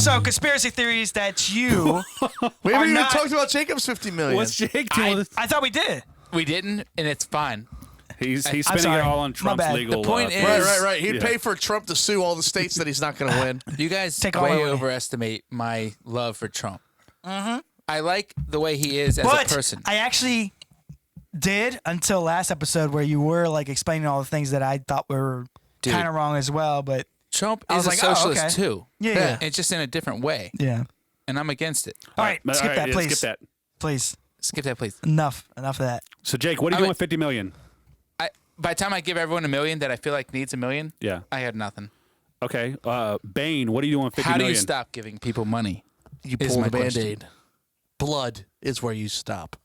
So conspiracy theories that you We haven't even not- talked about Jacob's $50 million. What's Jake doing? I thought we did. We didn't, and it's fine. He's spending sorry. it all on My Trump's bad. legal. The point is- Right. He'd Yeah. pay for Trump to sue all the states that he's not going to win. You guys Take all way my money. overestimate my love for Trump. I like the way he is as But a person. I actually did until last episode where you were like explaining all the things that I thought were Dude. kind of wrong as well. But Trump I is was a like, oh, socialist okay. too. yeah. It's just in a different way, Yeah. and I'm against it. All right. All Skip right, that, yeah, please. Skip that. Please. Skip that, please. Enough of that. So Jake, what are you doing with $50 million? By the time I give everyone $1 million that I feel like needs $1 million, Yeah. I had nothing. Okay. Bane, what are you doing with $50 How do million? you stop giving people money? You Is pull my the question. Band-Aid. Blood is where you stop.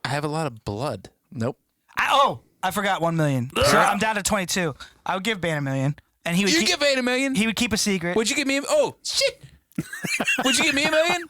I have a lot of blood. Nope. I forgot 1 million. So I'm down to 22. I would give Ban $1 million, and he would You keep, give $8 million? he would keep a secret. Would you give me? Oh shit! Would you give me $1 million?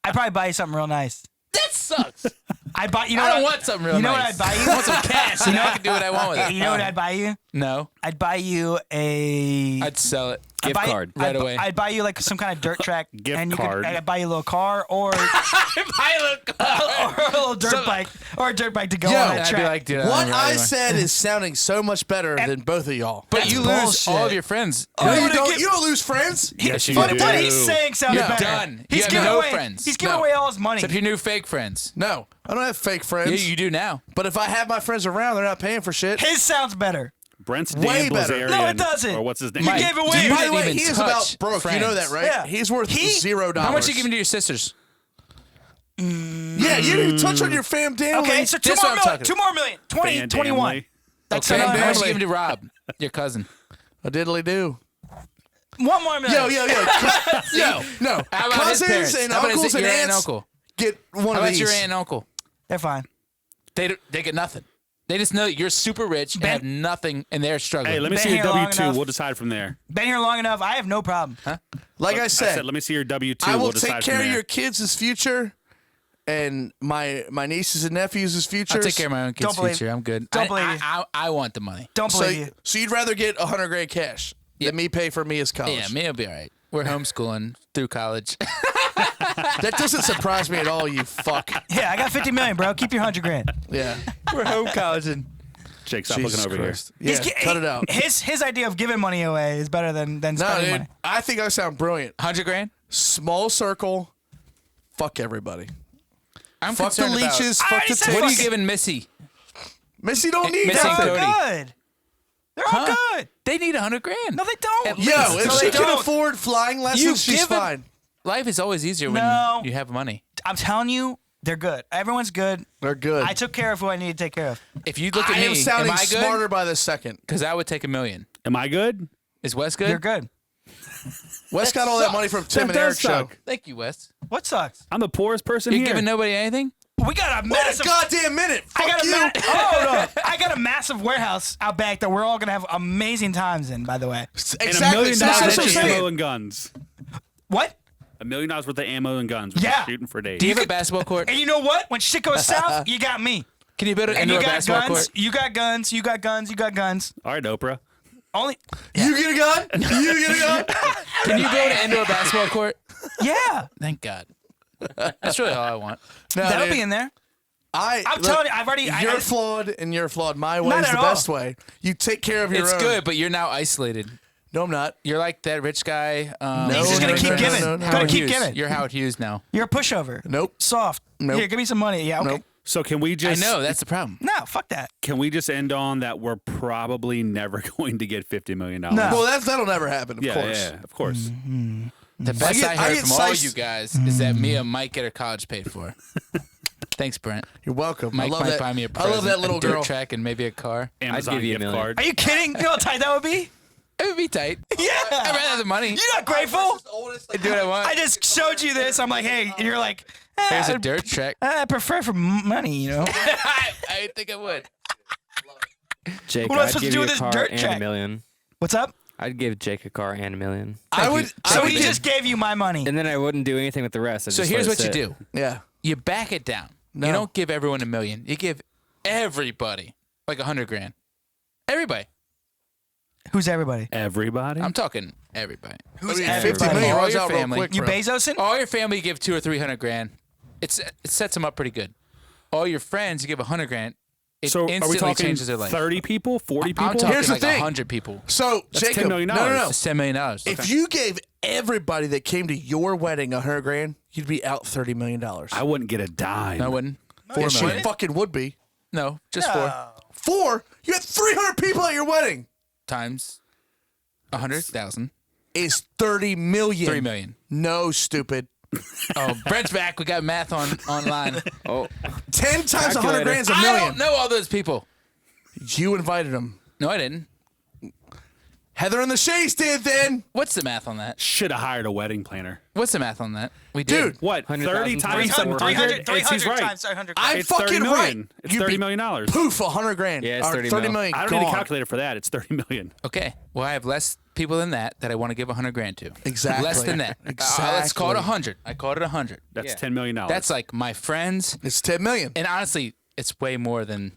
I'd probably buy you something real nice. That sucks. I'd buy. You know I what don't want something real You know nice. what I'd buy you? I want some cash. So now I can do what I want with it. You know what I'd buy you? No, I'd buy you a. I'd sell it. I'd buy, card. right away. I'd buy you like some kind of dirt track. Gift and you card. I'd buy you a little car or Pilot. or a little dirt bike or a dirt bike to go Yo, on that I'd track. be like, dude, What don't I really want- said is sounding so much better than both of y'all. But That's you lose bullshit. all of your friends. Oh, No, you you wanna don't. give- You don't lose friends. Yes, you What do. what he's saying sounded You're better. done. He's You have giving no away. friends. He's giving No. away all his money. Except your new fake friends. No, I don't have fake friends. Yeah, you do now. But if I have my friends around, they're not paying for shit. His sounds better. Brent's Way Dan better. Blazarian. No, it doesn't. Or what's his name? You Mike, gave away. do you By the didn't way, even he is touch about broke. You know that, right? Yeah. He's worth $0. How much are you giving to your sisters? Yeah, you didn't touch on your fam damn. Okay, so That's what I'm talking 2 more million. 20, Van 21. Damley. That's Okay, another how much family. you giving to Rob, your cousin? a diddly do. 1 more million. Yo. No. How about his Cousins parents? and How about uncles and your aunt and aunts uncle? get one How of about these. your aunt and uncle? They're fine. They get nothing. They just know that you're super rich and have nothing, and they're struggling. Hey, let me Been see your here long W-2. enough. We'll decide from there. Been here long enough. I have no problem. Like I I said, said, let me see your W-2. I will we'll take decide care from of there. your kids' future and my nieces and nephews' futures. I'll take care of my own kids' Don't believe- future. I'm good. don't believe you. I want the money. Don't So, believe you. so you'd rather get $100,000 cash than me pay for Mia's college? Yeah, me will be all right. We're homeschooling through college. That doesn't surprise me at all. You fuck. Yeah, I got 50 million, bro. Keep your 100 grand. Yeah. We're home colleging. Jake, stop Jesus looking over Christ. here. Yeah, cut it out. His idea of giving money away is better than No, spending dude. money. I think I sound brilliant. 100 grand? Small circle. Fuck everybody. I'm Fuck the concerned about- leeches. I Fuck already the said What are you fuck it. giving Missy? Missy don't need Missy They're and all Cody. that. good. They're all good. They need 100 grand. No, they don't. At Yo, least. if No, she they can don't. afford flying lessons, she's give it- fine. Life is always easier when No. you have money. I'm telling you, they're good. Everyone's good. They're good. I took care of who I needed to take care of. If you look at I me, am sounding am I good? smarter by the second. Because I would take $1 million. Am I good? Is Wes good? You're good. Wes got all that money from Tim That and does Eric's show. suck. Thank you, Wes. What sucks? I'm the poorest person You're here. giving nobody anything? We got a Wait a massive. goddamn minute. I Fuck got a you. hold on. I got a massive warehouse out back that we're all gonna have amazing times in. By the way, and $1 Exactly. million So that's worth what I'm of ammo saying. and guns. what? $1 million worth of ammo and guns. We're Yeah. shooting for days. Do you have a basketball court? And you know what? When shit goes south, you got me. Can you build an And you indoor got basketball guns. court? You got guns. You got guns. You got guns. All right, Oprah. Only. You get a gun? You get a gun? Can you build an indoor basketball court? Yeah, Thank God. That's really all I want. No, that'll dude. be in there. I'm telling you, I've already- You're I- flawed, and you're flawed. My way Not is at the all. best way. You take care of your It's own. good, but you're now isolated. No, I'm not. You're like that rich guy. He's just gonna keep giving. no, no. Gonna keep Hughes. giving. You're Howard Hughes now. You're a pushover. Nope. Soft. Nope. Here, give me some money. Yeah. Okay. Nope. So can we I just? know that's the problem. No, fuck that. Can we just end on that? We're probably never going to get $50 million. No. Well, that'll never happen, of Yeah, course. yeah, of course. The best I, I heard get from all sized- you guys is that Mia might get her college paid for. Thanks, Brent. You're welcome. Mike I love might that. buy me a I present, love that little a dirt girl. track, and maybe a car. Amazon give you gift $1 million. card. Are you kidding? You know how tight that would be? It would be tight. Yeah. I'd rather have the money. You're not grateful? I do what I want. I just showed you this. I'm like, hey, and you're like, Here's a dirt track. I prefer for money, you know. I think I would. Jake, What am I I'd supposed to give do you with a this car dirt and track? $1 million. What's up? I'd give Jake a car and $1 million. So he just gave you my money. And then I wouldn't do anything with the rest. I'd So just here's let what it you sit. do. Yeah. You back it down. No. You don't give everyone $1 million. You give everybody like $100 grand. Everybody. Who's everybody? Everybody. I'm talking Everybody. Who's I mean, everybody? 50 million All runs your out real family. quick, You bro. Bezos? All your family you give 200 or 300 grand. It sets them up pretty good. All your friends you give 100 grand. It So are instantly we talking changes their life. 30 people, 40 I'm people? talking Here's the like thing. 100 people. So, That's Jacob, $10 million. no. It's $10 million. If you gave everybody that came to your wedding 100 grand, you'd be out $30 million. I wouldn't get a dime. No, I wouldn't. Yes, you fucking would be. No, just No. 4? You had 300 people at your wedding. times 100,000. Is 30 million. 3 million. No, stupid. Oh, Brent's back. We got math online. Oh, 10 times 100 Calculator. grand's a I million. don't know all those people. You invited them. No, I didn't. Heather and the Shays did then. What's the math on that? Should have hired a wedding planner. What's the math on that? We did. Dude, What? 30 100,000 times 300, 100? 300 He's right. times 100. I'm It's fucking 30 right. million. It's You'd $30 be million. Poof, 100 grand. Yeah, it's Or 30 30 mil. million. I don't need a gone. calculator for that. It's 30 million. Okay. Well, I have less people than that I want to give 100 grand to. Exactly. Less than that. Let's call it 100. I called it 100. That's Yeah. $10 million. That's like my friends. It's 10 million. And honestly, it's way more than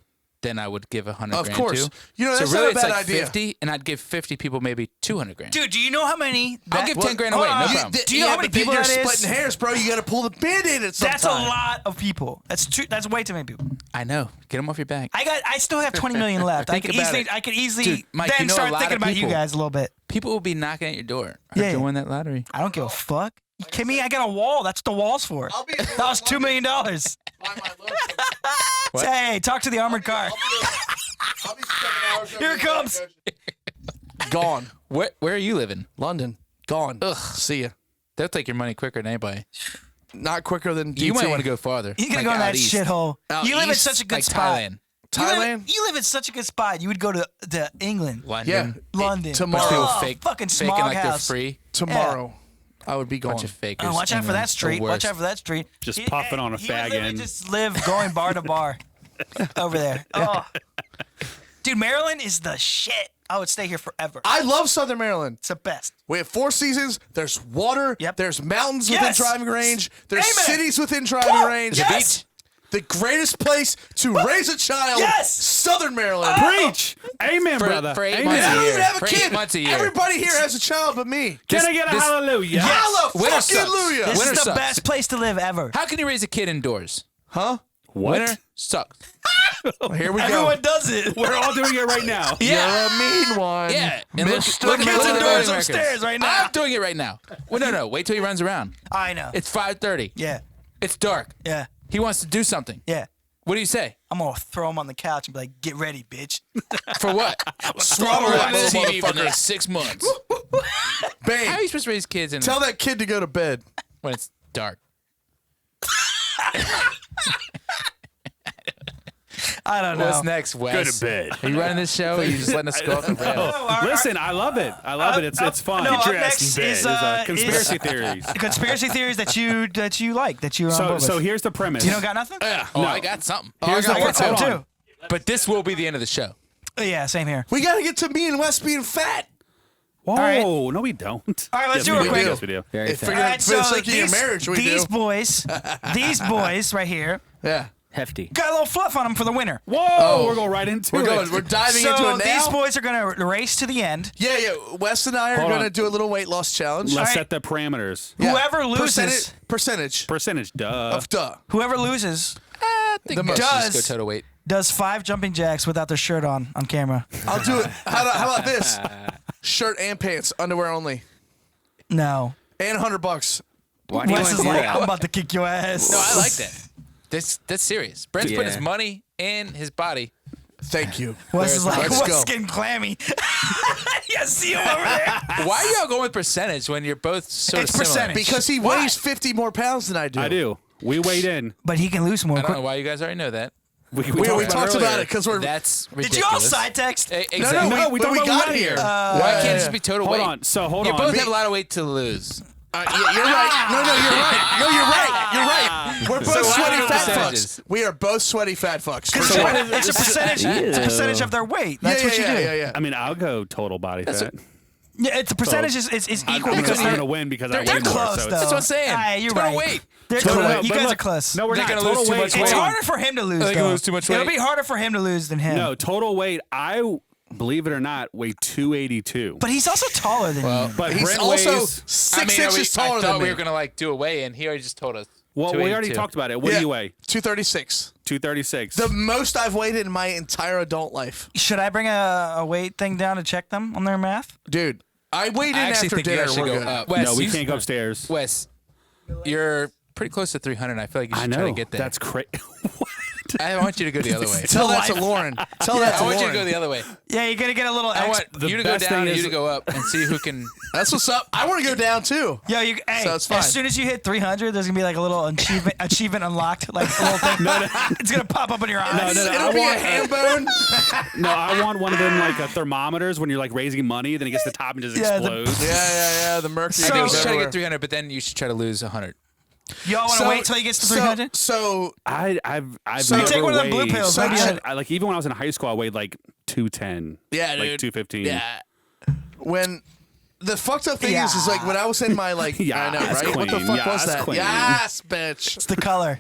I would give 100 Of grand course. to. You know, that's so really, not a bad it's like idea. 50, and I'd give 50 people maybe 200 grand. Dude, do you know how many? I'll give 10 grand away. hold No on. problem. Do you know how many people you're that is? splitting hairs, bro. You got to pull the band-aid at some That's a time. lot of people. That's way too many people. I know. Get them off your back. I still have 20 million left. Think about it. I could easily Dude, Mike, then you know a start lot thinking of about you people- guys a little bit. People will be knocking at your door. Yeah. To win that lottery. I don't give a fuck. You kidding me? I got a wall. That's what the wall's for. That was $2 million. Hey, talk to the armored car. Here it comes. Gone. Where are you living? London. Gone. Ugh. See ya. They'll take your money quicker than anybody. Not quicker than DT. You might want to go farther. You're gonna Like go in out that east. shithole. Out You live in east, such a good like spot. Thailand. Thailand? You live in such a good spot. You would go to England, Yeah. London. London. Tomorrow. Bunch of people Oh, fake, fucking faking smog like house. they're free. Tomorrow, I would be gone. Bunch of fakers. Oh, watch out for England, that street. the Watch worst. out for that street. Just puffing on a he would fag literally end. just live going bar to bar over there. Oh. Dude, Maryland is the shit. I would stay here forever. I love Southern Maryland. It's the best. We have 4 seasons. There's water. Yep. There's mountains Yes. within driving range. There's Amen. cities within driving Woo. range. Yes. The greatest place to raise a child. Yes. Southern Maryland. Preach. Amen, For- brother. for 8 Amen. months I a don't year. even have a For 8 kid. months a year. Everybody here has a child but me. Can I get a this- hallelujah? Hallelujah. Winter sucks. Hallelujah. This Winter is the sucks. best place to live ever. How can you raise a kid indoors? Huh? What? Winter sucks. Here we Everyone go. does it. We're all doing it right now. You're a mean one. Yeah. And Mr. look Kids at the indoors voting records. upstairs right now. I'm doing it right now. Well, no. Wait till he runs around. I know. It's 5:30. Yeah. It's dark. Yeah. He wants to do something. Yeah. What do you say? I'm gonna throw him on the couch and be like, "Get ready, bitch." For what? Swallow Watch that little TV for the motherfucker. next 6 months. Babe, How are you supposed to raise kids tell that kid to go to bed. when it's dark? I don't know. What's next, Wes? Go to bed. Are you running this show? Or are you just letting us go off the rails? Listen, I love it. I love it. It's fun. no, up Interesting next bit. is, Conspiracy theories. Conspiracy theories that you like, that you're on So, board so with. here's the premise. You don't got nothing? Oh, I got something. Here's I the got I got some hold on. too. But this will be the end of the show. Yeah, same here. We got to get to me and Wes being fat. Whoa, right. no, we don't. All right, let's Yes, do we it quick. Yes, we do. very If fat. for All your, right, for the so sake of your marriage, we these do. boys right here, Yeah. Hefty. got a little fluff on them for the winner. Whoa, we're going right into We're it. going. We're diving So into it now. these boys are gonna race to the end. Yeah. Wes and I are Hold going to on. do a little weight loss challenge. Let's All right. set the parameters. Yeah. Whoever loses, Percentage Percentage, duh. of duh. whoever loses I think The we most. should just Does- go total weight. does 5 jumping jacks without their shirt on camera. I'll do it. How about this? Shirt and pants, underwear only, No. and $100. Why do you Wes want is to do like, that? I'm about to kick your ass. No, I like that. That's serious. Brent's putting his Yeah. money and his body. Thank you. Wes is like, Let's what's go. getting clammy? You see him over there? Why are y'all going with percentage when you're both sort It's of similar? percentage. Because he Why? weighs 50 more pounds than I do. I do. We weighed in. But he can lose more I don't quick. know why you guys already know that. We talked about it because we're. That's ridiculous. Did you all side text? Exactly. No, we but talked we about got when we here. got Why can't it just be total Hold weight? on. So hold You on. both have a lot of weight to lose. Yeah, you're right. No, you're right. No, you're right. You're right. We're both So why sweaty are fat percentages? fucks. We are both sweaty fat fucks. For It's sure. a percentage. It's a percentage of their weight. That's what you do. Yeah. I mean, I'll go total body fat. Yeah, it's the percentage is equal I'm because going to they're, win because I they're weigh more. close So though. it's, That's what I'm saying. Ah, you're Total right. weight. They're Total close. weight. You But guys look, are close. No, we're They're not. gonna lose Total too weight. much It's weight. harder for him to lose. They're gonna though. lose too much It'll weight. be harder for him to lose than him. No, total weight. believe it or not, weigh 282. But he's also taller than you. But He's Brent also weighs. 6 inches taller I than thought me. we were gonna like do a weigh-in. He already just told us. Well, we already 282. talked about it. What do you weigh? 236. 236. The most I've weighed in my entire adult life. Should I bring a weight thing down to check them on their math? Dude, I weighed in I actually after think you dinner. guys should We're go good. up. Wes, no, we you- can't go upstairs. Wes, you're pretty close to 300. I feel like you I should try know. to get there. That's crazy. I want you to go the other way. Tell that to Lauren. Tell that I to want you to Lauren. go the other way. Yeah, you're gonna get a little. I want The you to go best down thing and you is- to go up and see who can. That's what's up. I want to go down too. Yo, hey, So it's fine. as soon as you hit 300, there's gonna be like a little achievement unlocked, like a little thing. It's gonna pop up in your eyes. No, It'll I be a want- ham bone. No, I want one of them like thermometers when you're like raising money, then it gets to the top and just Yeah, explodes. yeah. The mercury. I think you goes should try to everywhere. get 300, but then you should try to lose 100. Y'all want to wait till he gets to 300? So I've So- never You take one of them blue weighed- pills, maybe you I, like even when I was in high school, I weighed like 210. yeah, like dude. 215. Yeah. When the fucked up thing is like when I was in my like I know Yes, right. What the queen. fuck was Yes, that? queen. Yes, bitch. It's the color.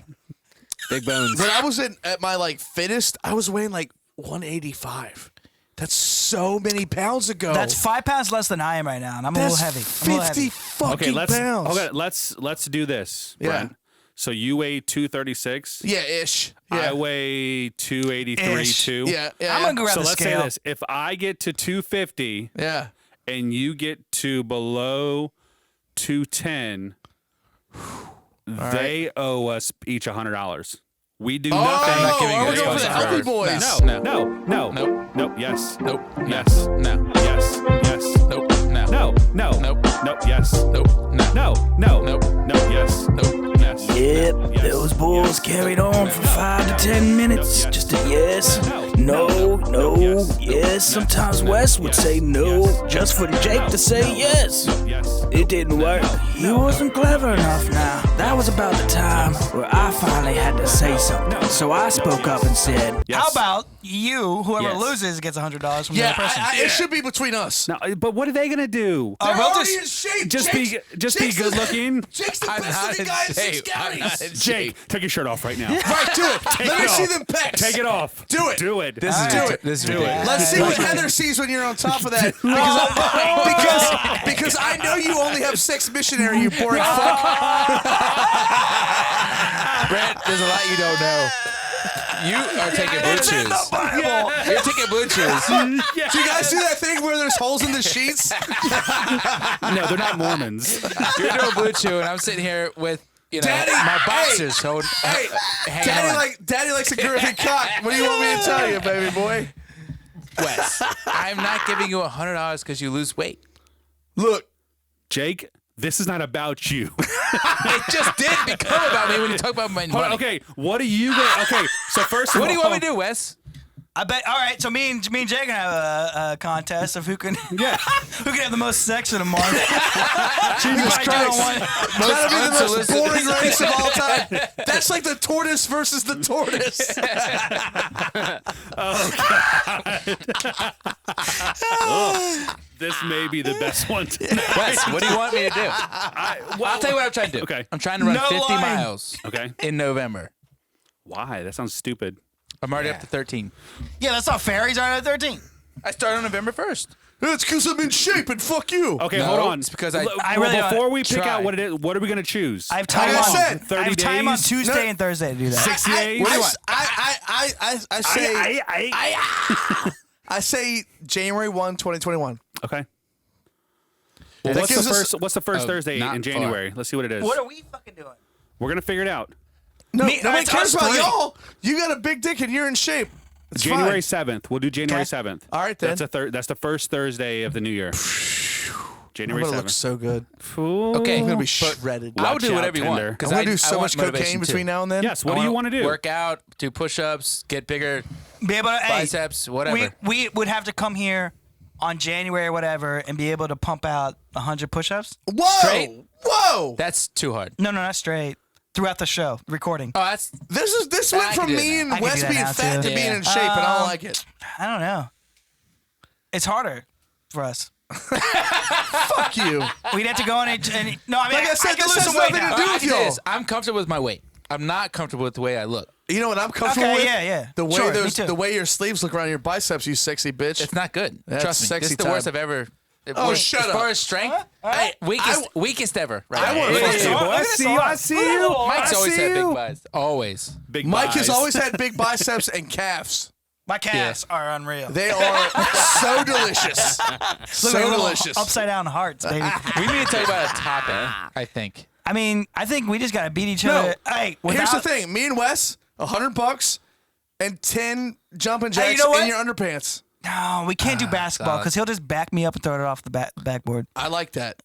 Big bones. When I was at my like fittest, I was weighing like 185. That's so many pounds ago. That's 5 pounds less than I am right now, and I'm a That's little heavy. I'm a little 50 heavy. fucking Okay, let's pounds. okay, let's do this. Yeah. Brent. So you weigh 236. Yeah, ish. Yeah. I weigh 283 Ish. too. yeah. I'm gonna grab So the let's scale. say this: if I get to 250 Yeah. and you get to below 210, they owe us each $100. We do nothing. Oh, giving are you we the going for the $100. healthy boys? No, No. no, no, Nope. nope, yes, Nope. yes, No. yes, yes, Nope. No. no, no, Nope. nope, yes, Nope. No. no, no, Nope. no, yes, Nope. yes. Yep, yes, those bulls yes, carried yes, on yes, for 5 to 10 minutes. yes, Just a yes, no, no, yes, yes. Sometimes no, Wes would yes, say no, yes, just for Jake to say yes. yes. It didn't work. He wasn't clever enough now. That was about the time where I finally had to say something. So I spoke up and said, Yes. how about you, whoever Yes. loses, gets $100 from the Yeah, other person? it should be between us. No, but what are they gonna do? They're we'll already just- in shape. Just be Jake's good the- looking. Jake's the I'm best not looking in guy in 6 shape. I'm not in counties. Jake, take your shirt off right now. Right, do it. Let me it see off. them pecs. Take it off. Do it. Do it. This is Do rid- it. This is Do it. ridiculous. Let's see what Heather sees when you're on top of that. Because I know you only have 6 missionary, you boring fuck. Brent, there's a lot you don't know. You are taking blue It's in the chews. Bible. You're taking blue chews. Do you guys do that thing where there's holes in the sheets? No, they're not Mormons. You're doing blue chew, and I'm sitting here with Daddy, my boxers holding. Hey, hanging on. Daddy likes a girthy cock. What do you want me to tell you, baby boy? Wes, I'm not giving you $100 because you lose weight. Look, Jake, this is not about you. It just did become about me when you talk about my Hold on, money. okay, what are you going Okay, so first of What do you all- want me to do, Wes? I bet. All right, so me and Jay can have a contest of who can who can have the most sex in a month. Jesus Christ. That'll be the most unsolicited- boring race of all time. That's like the tortoise versus the tortoise. This may be the best one tonight. Wes, what do you want me to do? I'll tell you what I'm trying to do. Okay. I'm trying to run No 50 line. miles Okay. in November. Why? That sounds stupid. I'm already up to 13. Yeah, that's not fair. He's already at 13. I start on November 1st. It's because I'm in shape and fuck you. Okay, No, hold on. it's because I really before we pick try. out what it is, what are we going to choose? I have time Like I on. said, 30 I have time on days? Tuesday and Thursday to do that. 60 days? What do you want? I say January 1, 2021. Okay. Well, That what's gives the us- first? What's the first Thursday not in far. January? Let's see what it is. What are we fucking doing? We're gonna figure it out. No, Me- nobody it's cares us about three. y'all. You got a big dick and you're in shape. It's January fine. 7th. We'll do January Okay. 7th. All right, then. That's the first Thursday of the new year. I'm January gonna look 7th. so good. Okay. I'm gonna be but shredded. I'll Watch do out, whatever you want. Tinder. I'm 'cause gonna I- do I so want much cocaine motivation, between too. now and then. Yes. What do you want to do? Work out, do push-ups, get bigger, Be able to biceps, whatever. We would have to come here on January or whatever and be able to pump out 100 push-ups. Whoa! Straight? Whoa! That's too hard. No, not straight. Throughout the show, recording. Oh, that's This I went can from do that me now. and I can Wes do that being now, fat too. to being Yeah. in shape, and I don't like it. I don't know. It's harder for us. Fuck you. We'd have to go on no, I mean, Like I said, can this lose has some weight nothing to now. do I with can do y'all. this. I'm comfortable with my weight. I'm not comfortable with the way I look. You know what I'm comfortable Okay, with? yeah. The way Sure, me too. the way your sleeves look around your biceps, you sexy bitch. It's not good. That's Trust me. sexy This is the time. worst I've ever. Oh, shut as up. far as strength, Hey, weakest ever. Right I now. want to Hey, fuck boy, you. I see you. I see you. Mike's I always see had you. big buys. Always. Big Mike has buys. always had big biceps and calves. My calves are unreal. They are so delicious. Look at So little delicious. Upside down hearts, baby. We need to talk about a topic. I think. I mean, I think we just gotta beat each No. other. Hey, Here's the without- thing. Me and Wes, $100 and 10 jumping jacks know what? in your underpants. No, we can't do basketball solid. because he'll just back me up and throw it off the backboard. I like that.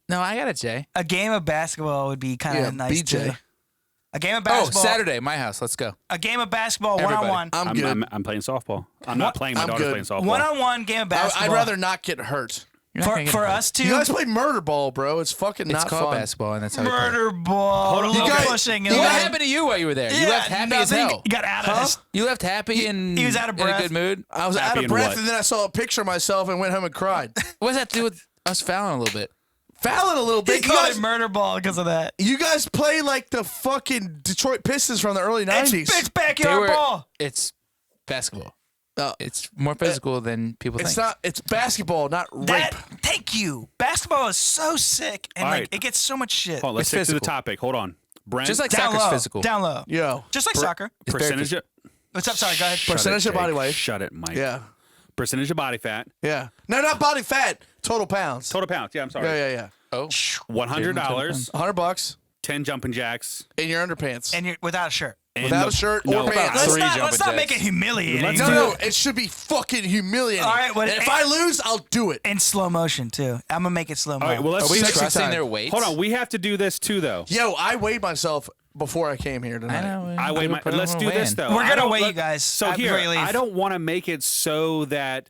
No, I got it, Jay. A game of basketball would be kind of Yeah, nice BJ. too. A game of Oh, basketball. Saturday, my house. Let's go. A game of basketball one Everybody. on one. I'm good. I'm playing softball. I'm not playing. My I'm daughter's good. playing softball. One on one game of basketball. I'd rather not get hurt. You're not gonna get for hurt. us two. You guys play murder ball, bro. It's fucking It's not called fun. basketball, and that's how we play. Murder ball. Hold on, You okay. guys pushing. What happened to you while you were there? You left happy as hell. You got out of this. You left happy and he was out of in a breath. good mood. I was Happy out of in breath, what? and then I saw a picture of myself and went home and cried. What does that do with us fouling a little bit? Fouling a little He bit. You called guys, it murder ball because of that. you guys play like the fucking Detroit Pistons from the early It's 90s. bitch backyard ball. It's basketball. No, It's more physical than people it's think. not. It's basketball, not rape. That, thank you. Basketball is so sick, and All like right. it gets so much shit. Hold on, let's It's stick to the physical. topic. Hold on. Brent, Just like Down soccer's low. physical. Down low. Yo, Just like soccer. It's very percentage. physical. What's up? Sorry, go ahead. Shut Percentage it, of body Jake. weight. Shut it, Mike. Yeah, Percentage of body fat. yeah. No, not body fat. Total pounds. Total pounds. Yeah, I'm sorry. Yeah. Oh, $100, $100 10 jumping jacks. in your underpants. And you're without a shirt. and Without the- a shirt no, or pants. Let's Three not jumping make it jacks. humiliating. Let's No, it should be fucking humiliating. All right, well, and if I lose, I'll do it. in slow motion too. I'm gonna make it slow mo. All right, well, let's are we do trusting time. their weights? Hold on, we have to do this too, though. Yo, I weighed myself before I came here tonight. I know. I weigh my. Let's do this though. We're I gonna don't- weigh you let- guys So before here, you leave. I don't want to make it so that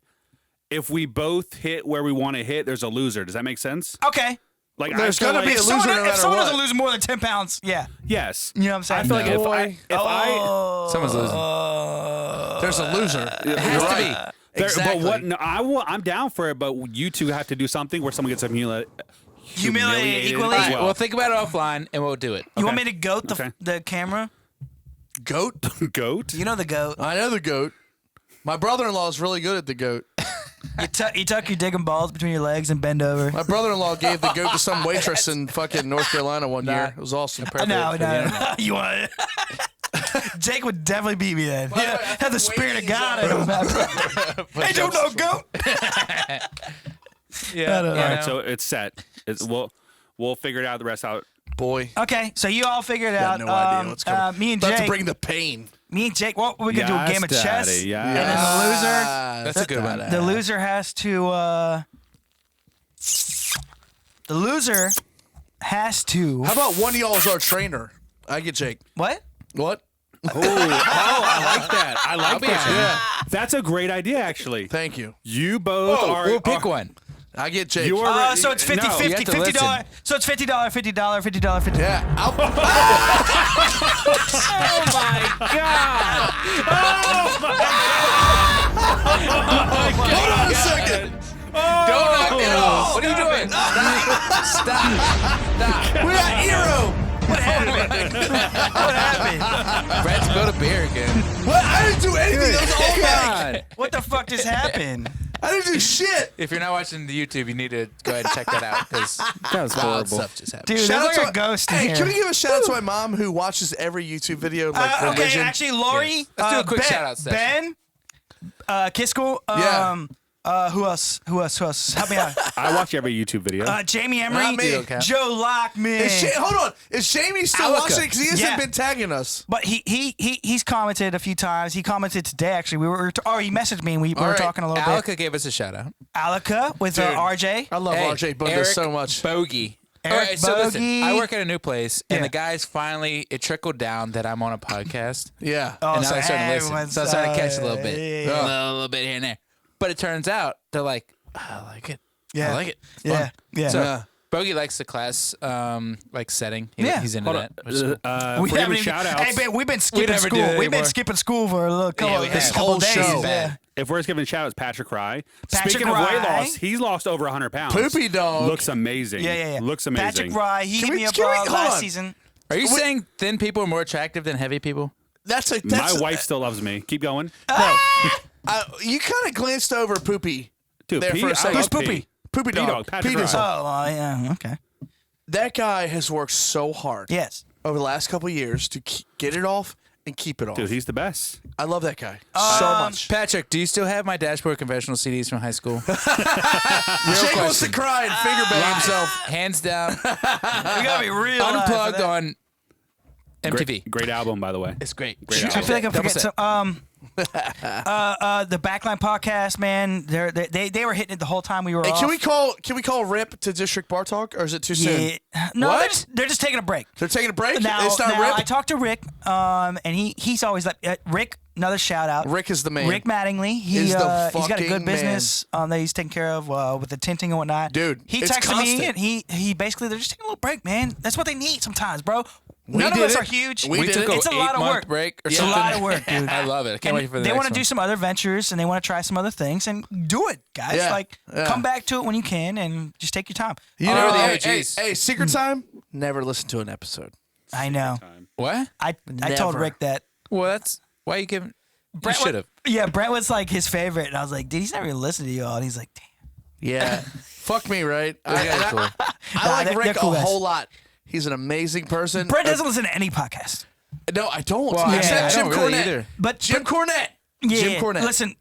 if we both hit where we want to hit, there's a loser. Does that make sense? Okay. Like There's I feel gotta be like, a If loser someone, no if matter someone what. doesn't lose more than 10 pounds, yeah. yes. You know what I'm saying? I feel like No. if I Someone's losing. There's a loser. It has to be. there, Exactly. but what? No, I'm down for it. But you two have to do something where someone gets Humiliated equally? as All right, well. We'll think about it offline and we'll do it. You want me to goat the, Okay. the camera? Goat? Goat. You know the goat. I know the goat. My brother-in-law is really good at the goat. You tuck your digging balls between your legs and bend over. My brother-in-law gave the goat to some waitress in fucking North Carolina one year. It was awesome. No. You want it? Jake would definitely beat me then. Yeah, have the spirit of God in him. Hey, don't know goat. Yeah. All right, so it's set. We'll figure it out. The rest out. Boy, Okay, so you all figured it I out. had no idea what's coming. Me and About Jake. to bring the pain. Me and Jake. What we're gonna do? A game of Yes, chess. Daddy, yes. And then That's a good one. the loser has to. The loser has to. How about one of y'all is our trainer? I get Jake. What? What? Oh, I like that. I like be a trainer. that. That's a great idea, actually. Thank you. You both are. We'll pick one. I get Jake. You are. So it's 50, No, you 50, have to $50. So it's $50, $50, $50, $50. Yeah. Oh my God! Hold on a second. Don't knock it off. What are you doing? Stop. We got Hero. What happened? Brett's go to beer again. What? I didn't do anything. That was all Mike. God. What the fuck just happened? I didn't do shit. If you're not watching the YouTube, you need to go ahead and check that out because That was wild horrible. stuff just happened. Dude, Shout there's out like a to ghost in Hey, here. can we give a shout out to my mom who watches every YouTube video like Okay, religion? actually, Lori. Yes. Let's do a quick Ben, shout-out session. Ben, Kiskell. Yeah. Who else? Help me out. I watch every YouTube video. Jamie Emery. Not me. Okay. Joe Lockman. Hold on. Is Jamie still Alaka. watching? Because he hasn't Yeah. been tagging us. But he's commented a few times. He commented today actually. He messaged me and we were right. talking a little bit. Alaka gave us a shout out. Alaka with RJ. I love RJ Bundes Eric so much. Bogey. Eric All right, so listen, Bogey. I work at a new place, and Yeah. the guys finally, it trickled down that I'm on a podcast. Yeah. Oh, And now so they're starting to listen. everyone's, So I'm starting to catch a little bit. yeah. A little bit here and there. But it turns out, they're like, I like it. Yeah. I like it. It's Yeah. fun. Yeah. So Yeah. Bogey likes the class like setting. Yeah. He's into Hold that. which is cool. on. We For giving haven't even- shout outs. Hey, babe, we've been skipping never do school. that We've been anymore. skipping school for a little couple, we have. couple Whole days. show. Yeah. If we're just giving shout outs, Patrick Rye. Patrick Speaking of weight Rye. loss, he's lost over 100 pounds. Poopy dog. Looks amazing. Yeah. Looks amazing. Patrick Rye, he Can hit we- me up can we- hold last on. season. Are you saying thin people are more attractive than heavy people? That's My wife still loves me. Keep going. you kind of glanced over Poopy Dude, there Pete, for a I second. love Who's Poopy? Pete. Poopy dog. P-Dog, Patrick Pete is Ryan. Oh, yeah. Okay. that guy has worked so hard Yes. over the last couple of years to get it off and keep it off. Dude, he's the best. I love that guy so much. Patrick, do you still have my Dashboard Confessional CDs from high school? Jake wants to cry and finger bang himself. Hands down, We gotta be real. unplugged on MTV. Great album, by the way. It's great. Great I album. feel like I'm Double forgetting set. some. The Backline podcast, man. They were hitting it the whole time we were Hey, off. can we call Rip to District Bar Talk, or is it too soon? Yeah. No, What? they're just taking a break. They're taking a break. Now, It's not Rip. I talked to Rick, and he's always like Rick. Another shout out. Rick is the man. Rick Mattingly. Is the He's got a good fucking business that he's taking care of with the tinting and whatnot. Dude, he it's texted me constant. and he basically they're just taking a little break, man. That's what they need sometimes, bro. We None of did us it. are huge. We did took it. a It's a lot of 8-month work. break or It's something. a lot of work, dude. I love it. I can't wait for the They next want one. to do some other ventures and they want to try some other things and do it, guys. Yeah. Like Yeah. come back to it when you can and just take your time. You They know, were the hey, OGs. hey, secret time. Never listen to an episode. I know. What? I told Never. Rick that. Well, that's why you giving. You Brett should have. Yeah, Brett was like his favorite, and I was like, dude, he's never even listened to you all. And he's like, damn. Yeah. Fuck me, right? guys are cool. I Nah, like they're Rick cool a guys. whole lot. He's an amazing person. Brett doesn't listen to any podcast. No, I don't. Well, Yeah, Except I Jim don't really Cornette. either. But Jim Cornette. yeah, Jim Cornette. Listen.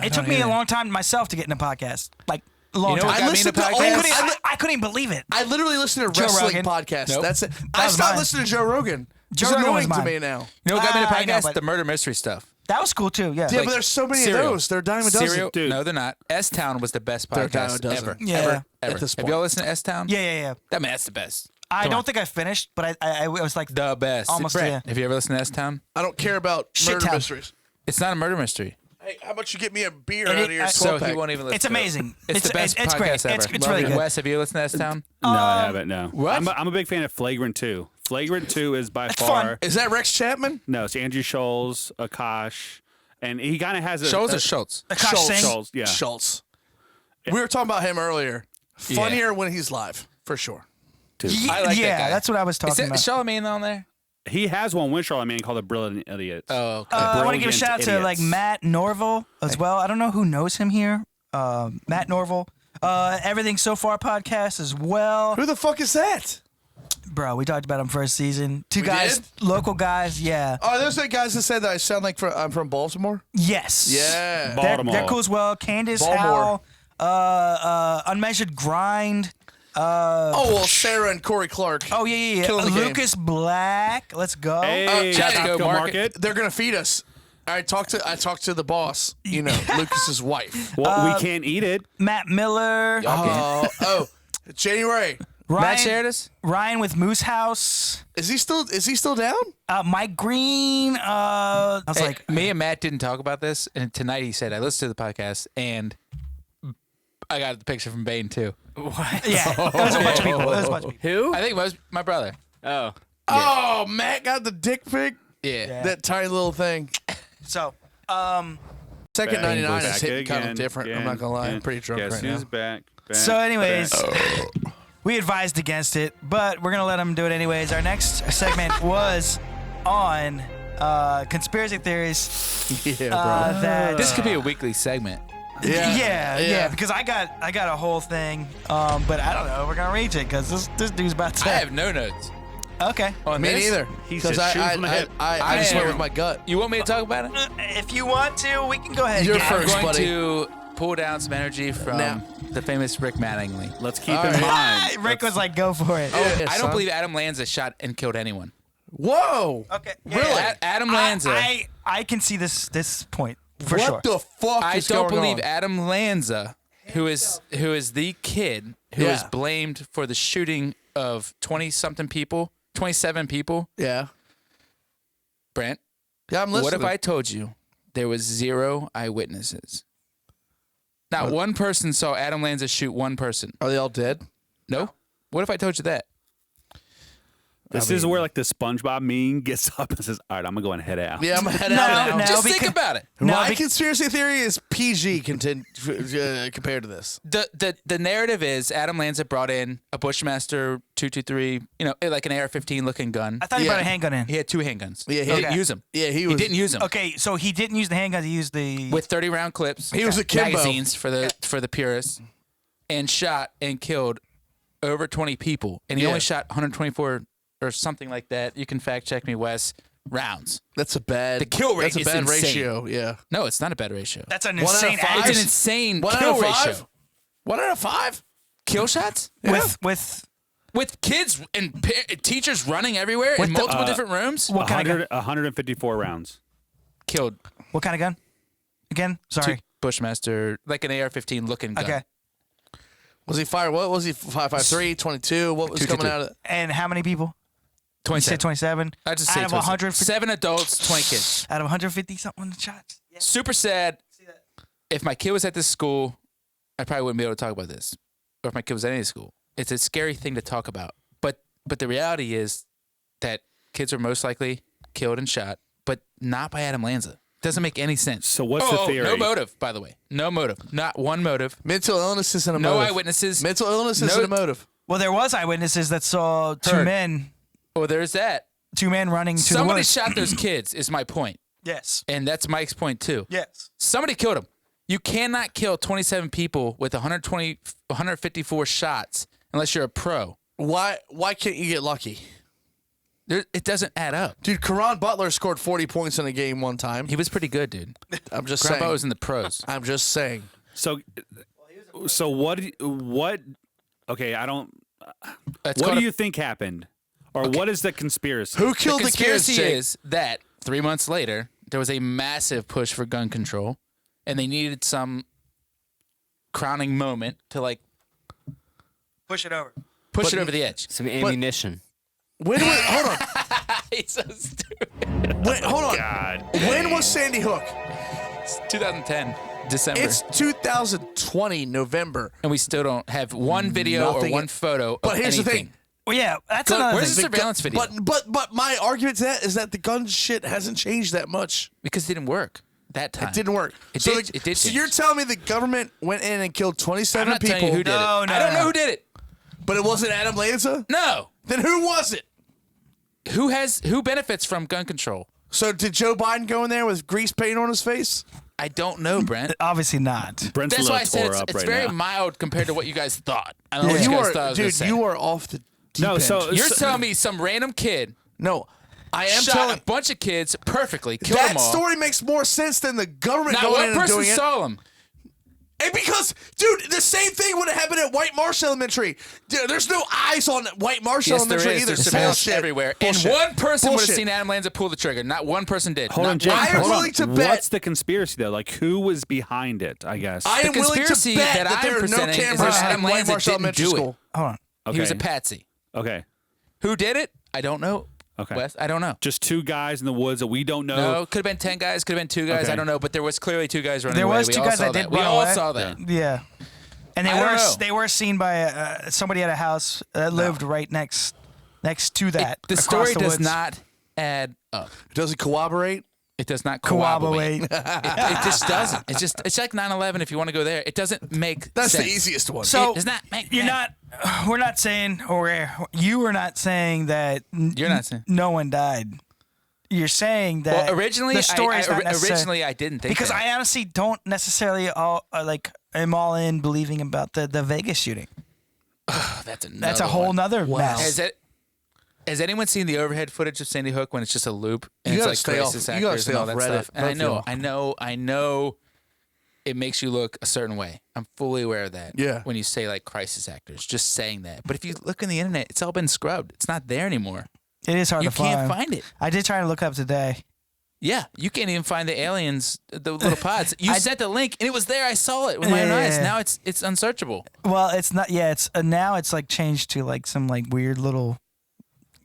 It took don't me a either. long time myself to get into podcast. Like a long You know what time. got me into listened to all- podcasts? I couldn't even believe it. I literally listen to Joe wrestling Rogan. podcasts. Nope. That's it. I was stopped mine. listening to Joe Rogan. Joe It's Rogan was annoying to mine. me now. You know what got me into I know, podcasts? but- The murder mystery stuff. That was cool too. Yeah. Yeah, but there's so many Serial. of those. They're a dime a dozen. Serial? Dude. No, they're not. S-Town was the best They're a dime a podcast dozen. ever. Yeah. Ever. At Ever. this Have point. y'all listened to S-Town? Yeah. I mean, that's the best. I Come don't on. think I finished, but I was like, The best. Almost, Brett, yeah. have you ever listened to S-Town? I don't care about Shit murder town. mysteries. It's not a murder mystery. Hey, how about you get me a beer And out it- of your So 12 he pack? won't even listen it's to it. amazing. It's the best it's podcast great. ever. It's really good. Wes, have you listened to S-Town? No, I haven't. No. What? I'm a big fan of Flagrant 2. Flagrant 2 is by It's far. fun. Is that Rex Chapman? No, it's Andrew Scholes, Akash, and he kind of has a Schultz or Schultz? Akash Schultz. Singh. Schultz, yeah. Schultz. We were talking about him earlier. Funnier when he's live, for sure. I like that yeah, guy. that's what I was Is talking that about. Charlemagne on there? He has one with Charlemagne called A Brilliant Idiot. Oh, okay. I want to give a Brilliant shout out to like idiots. Matt Norville as well. I don't know who knows him here. Matt Norville. Everything So Far podcast as well. Who the fuck is that? Bro, we talked about him first season. Two We guys, did? local guys. Yeah. Oh, those are the guys that said that I sound like I'm from Baltimore? Yes. Yeah. Baltimore. They're cool as well. Candace Baltimore. Howell, Unmeasured Grind. Oh, well, Sarah and Corey Clark. Oh yeah. Killing the game. Lucas Black. Let's go. Hey, Chatco Chatco Market. Market. They're gonna feed us. I talked to the boss. You know, Lucas's wife. Well, we can't eat it. Matt Miller. Oh, January. Matt shared us? Ryan with Moose House. Is he still down? Mike Green. I was Hey, like, me and Matt didn't talk about this, and tonight he said I listened to the podcast, and I got the picture from Bane too. what? Yeah. It was a bunch of people. It was a bunch of people. Who? I think it was my brother. Oh. Oh, Matt got the dick pic. Yeah. That tiny little thing. So, Second 99 is Back hitting kind of again, different. I'm again, not gonna lie. I'm again. pretty drunk Guess right who's now. back? So, anyways, back. we advised against it, but we're gonna let them do it anyways. Our next segment was on conspiracy theories. Yeah, That This could be a weekly segment. yeah, because I got a whole thing, but I don't know. We're gonna reach it because this dude's about to. I have no notes. Okay. On Me this. neither. He's Because just shooting from the hip. I just I went am- with my gut. You want me to talk about it? If you want to, we can go ahead. You're and get I'm it. first, going buddy. to pull down some energy from Now. the famous Rick Mattingly. Let's keep All in right. mind. Rick was like, "Go for it." Yeah, I son. don't believe Adam Lanza shot and killed anyone. Whoa. Okay. Really? Adam Lanza. I can see this point for what sure. the fuck I is don't going believe on? Adam Lanza, who is the kid who is Yeah. blamed for the shooting of 27 people. Yeah. Brent, Yeah, I'm listening. what if I told you there was 0 eyewitnesses? Not one person saw Adam Lanza shoot one person. Are they all dead? No? What if I told you that? This is where like the SpongeBob meme gets up and says, "All right, I'm gonna go and head out." Yeah, I'm gonna head out now. No, Just think because- about it. My conspiracy theory is PG compared to this. The narrative is Adam Lanza brought in a Bushmaster 223, like an AR-15 looking gun. I thought he Yeah. brought a handgun in. He had 2 handguns. Yeah, he he- didn't use them. Yeah, He didn't use them. Okay, so he didn't use the handguns. He used the With 30-round clips. He was a Kimbo. magazines for the purists, and shot and killed over 20 people, and he Yeah. only shot 124 or something like that. You can fact check me, Wes. Rounds. That's a bad. The kill rate That's a is bad insane. ratio. Yeah. No, it's not a bad ratio. That's an 1 out of insane 5? It's average an insane 1 out kill of 5. ratio. 1 out of 5. Kill shots with kids and teachers running everywhere in multiple different rooms. what kind of gun? 154 rounds. Killed What kind of gun? Again, sorry. Bushmaster, like an AR-15 looking gun. Okay, Was he fired? What was he? 5.53, 22. What was coming out of it? and how many people? You 27. said 27. I just say out of 27. 150. 7 adults, 20 kids. Out of 150 something shots. Yeah. Super sad. If my kid was at this school, I probably wouldn't be able to talk about this. Or if my kid was at any school, it's a scary thing to talk about. But the reality is that kids are most likely killed and shot, but not by Adam Lanza. Doesn't make any sense. So what's the theory? No motive, by the way. No motive. Not one motive. Mental illness isn't a No motive. eyewitnesses. Mental illness isn't a motive. Well, there was eyewitnesses that saw two Heard. men There's that. running to Somebody the woods. shot those kids, is my point. Yes. And that's Mike's point, too. Yes. Somebody killed him. You cannot kill 27 people with 154 shots unless you're a pro. Why can't you get lucky? It doesn't add up. Dude, Karan Butler scored 40 points in a game one time. He was pretty good, dude. I'm just Grandpa saying. was in the pros. I'm just saying. So what? Okay, I don't. That's What called do you think happened, or what is the conspiracy? Who the killed the kids? conspiracy Jake? is that 3 months later, there was a massive push for gun control, and they needed some crowning moment to Push it over. push it over the edge. Some ammunition. Hold on. He's so stupid. Hold on. God. When was Sandy Hook? It's 2010, December. It's 2020 November. and we still don't have one video Nothing- or one photo But of here's anything. the thing. Well, yeah, that's Go- another where's thing. the surveillance video? But my argument to that is that the gun shit hasn't changed that much. Because it didn't work that time. It didn't work. It so did- it did So change. you're telling me the government went in and killed 27 I'm not people, telling you who did it. No, I don't know no. who did it. but it wasn't Adam Lanza? No. Then who was it? Who benefits from gun control? So did Joe Biden go in there with grease paint on his face? I don't know, Brent. Obviously not. Brent's a That's little why I said tore it's, up it's right very now. mild compared to what you guys thought. I don't know what You you guys are, thought I was gonna dude. say. You are off the deep No, end. so You're telling me some random kid No, I am shot telling. a bunch of kids perfectly, killed them That all. story makes more sense than the government Not going one in and person doing it. saw him. And because, dude, the same thing would have happened at White Marsh Elementary. Dude, there's no eyes on White Marsh Yes, there Elementary is. either. There's surveillance Bullshit. everywhere. Bullshit. And one person would have Bullshit. seen Adam Lanza pull the trigger. Not one person did. Hold Not on, Jake. one I am hold willing on. to bet- What's the conspiracy though? Like, who was behind it? I guess. I The am willing to conspiracy bet that that I'm there are no presenting is cameras that at Adam White Lanza Marsh didn't Elementary do it. School. Hold on. okay. He was a patsy. Okay. Who did it? I don't know. Okay. Wes, I don't know. Just 2 guys in the woods that we don't know. No, could have been 10 guys, could have been 2 guys. Okay. I don't know, but there was clearly 2 guys running There away. was We 2 all guys saw that did We run all away. saw that. Yeah. And I don't know. they were seen by somebody at a house that lived right next to that. The across story the does woods. not add up. Does it corroborate? It does not corroborate. Corroborate. It just doesn't. It's like 9/11 if you want to go there. It doesn't make That's sense. the easiest one. So It does not make you're sense. not. We're not saying, or you are not saying that. You're not saying. no one died. You're saying that. Well, originally, the story is not necessary- originally I didn't think because that. I honestly don't necessarily am all in believing about the Vegas shooting. That's another That's a whole one. nother mess. Has anyone seen the overhead footage of Sandy Hook when it's just a loop and You it's gotta like stay off- crisis you gotta actors stay and all off that Reddit, stuff? And both of I know, it makes you look a certain way. I'm fully aware of that. Yeah. When you say like crisis actors, just saying that. But if you look on the internet, it's all been scrubbed. It's not there anymore. It is hard You to find. can't find it. I did try to look up today. Yeah, you can't even find the aliens, the little pods. You sent the link, and it was there. I saw it with my own eyes. Yeah. Now it's unsearchable. Well, it's not. Yeah, it's now it's like changed to like some like weird little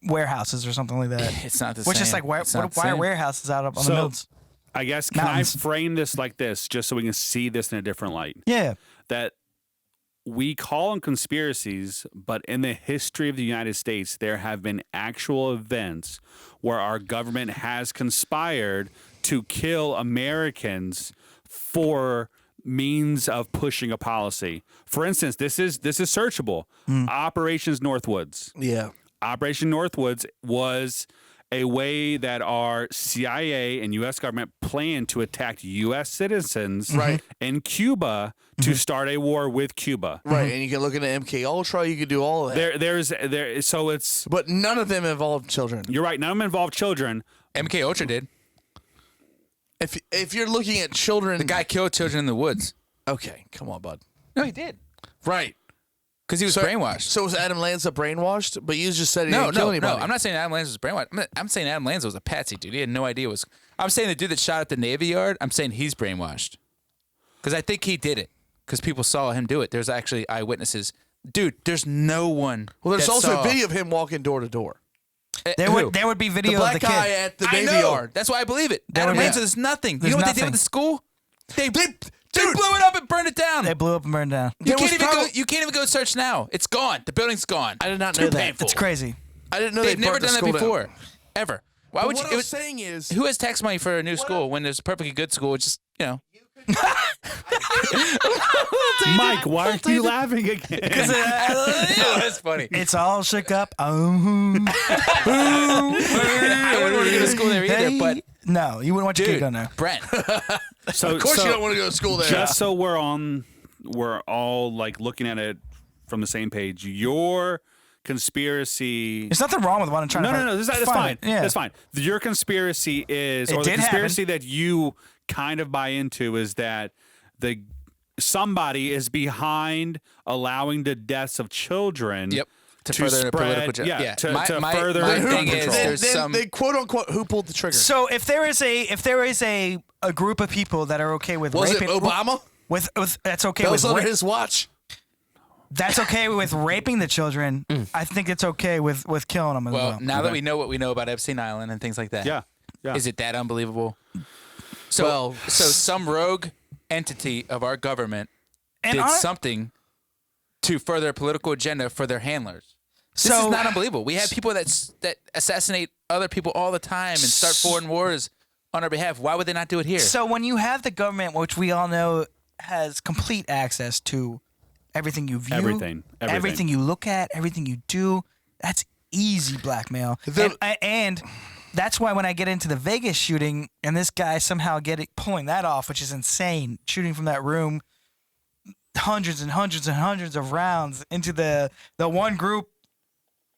warehouses or something like that. It's not the Which same. is like why It's not the are same. warehouses out up on So- the mills? I guess can Mountains. I frame this like this, just so we can see this in a different light? Yeah. That we call them conspiracies, but in the history of the United States, there have been actual events where our government has conspired to kill Americans for means of pushing a policy. For instance, this is searchable. Operations Northwoods. Yeah. Operation Northwoods was a way that our CIA and U.S. government planned to attack U.S. citizens in Cuba to start a war with Cuba. Right, and you can look into MK Ultra. You can do all of that. So it's. But none of them involved children. You're right. None of them involved children. MK Ultra did. If you're looking at children, The guy killed children in the woods. okay, come on, bud. No, he did. Right, Because he was brainwashed. So was Adam Lanza brainwashed? But you just said he No, didn't kill no, anybody. no. I'm not saying Adam Lanza was brainwashed. I'm saying Adam Lanza was a patsy, dude. He had no idea was. I'm saying the dude that shot at the Navy Yard. I'm saying he's brainwashed. Because I think he did it. Because people saw him do it. There's actually eyewitnesses. Dude, there's no one. Well, there's that also saw. a video of him walking door to door. There Who? would be The video black of the guy kid. at the I Navy know. Yard. That's why I believe it. There Adam would be- Lanza, there's nothing. There's You know what they did nothing. with the school? They blew Dude, it up and burned it down. They blew up and burned down. You There was can't, even go, probably- you can't even go search now. It's gone. The building's gone. I did not Too know that. painful. It's crazy. I didn't know They've they never burnt the done that school down. before. Ever. Why But would what you? I was saying is, Who has tax money for a new school when there's a perfectly good school? It's just, you know. Mike, why are you laughing again? That's funny. It's all shook up. I wouldn't want to go to school there either, but no, you wouldn't want your kid dude, going there. Brent. So, of course you don't want to go to school there. Just so we're all like looking at it from the same page. Your conspiracy. There's nothing wrong with wanting to try to. No, that's fine. Yeah. That's fine. Your conspiracy is, It or the did conspiracy that you kind of buy into is that somebody is behind allowing the deaths of children. Yep. To further the political yeah, to my further my gun thing is control. there's some they quote unquote who pulled the trigger. So if there is a group of people that are okay with Was it raping, Obama? with that's okay That with was under ra- his watch. that's okay with raping the children. I think it's okay with killing them as well. well, now that we know what we know about Epstein Island and things like that. Yeah. Is it that unbelievable? So Well, so some rogue entity of our government And did hon- something to further a political agenda for their handlers. This So- is not unbelievable. We have people that assassinate other people all the time and start foreign wars on our behalf. Why would they not do it here? So when you have the government, which we all know has complete access to everything you view, Everything. you look at, everything you do, that's easy blackmail. And that's why when I get into the Vegas shooting and this guy somehow pulling that off, which is insane, shooting from that room hundreds and hundreds and hundreds of rounds into the one group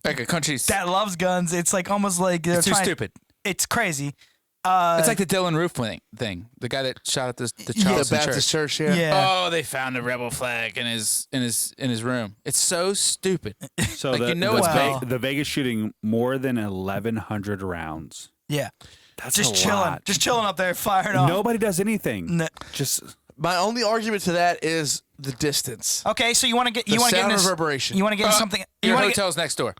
like a country's that loves guns. It's like almost like they're it's too trying- stupid. It's crazy. It's like the Dylan Roof thing. The guy that shot at the The Charleston Baptist Church. Church, yeah. Oh, they found a rebel flag in his room. It's so stupid. So Like, the, you know the, it's Well- the Vegas shooting, more than 1,100 rounds. Yeah. That's Just a chilling. lot. Just chilling up there, firing off. Nobody does anything. No. Just My only argument to that is the distance. Okay, so you want to get The you want to get sound into reverberation. You want to get into something. You Your want to get, hotel's next door.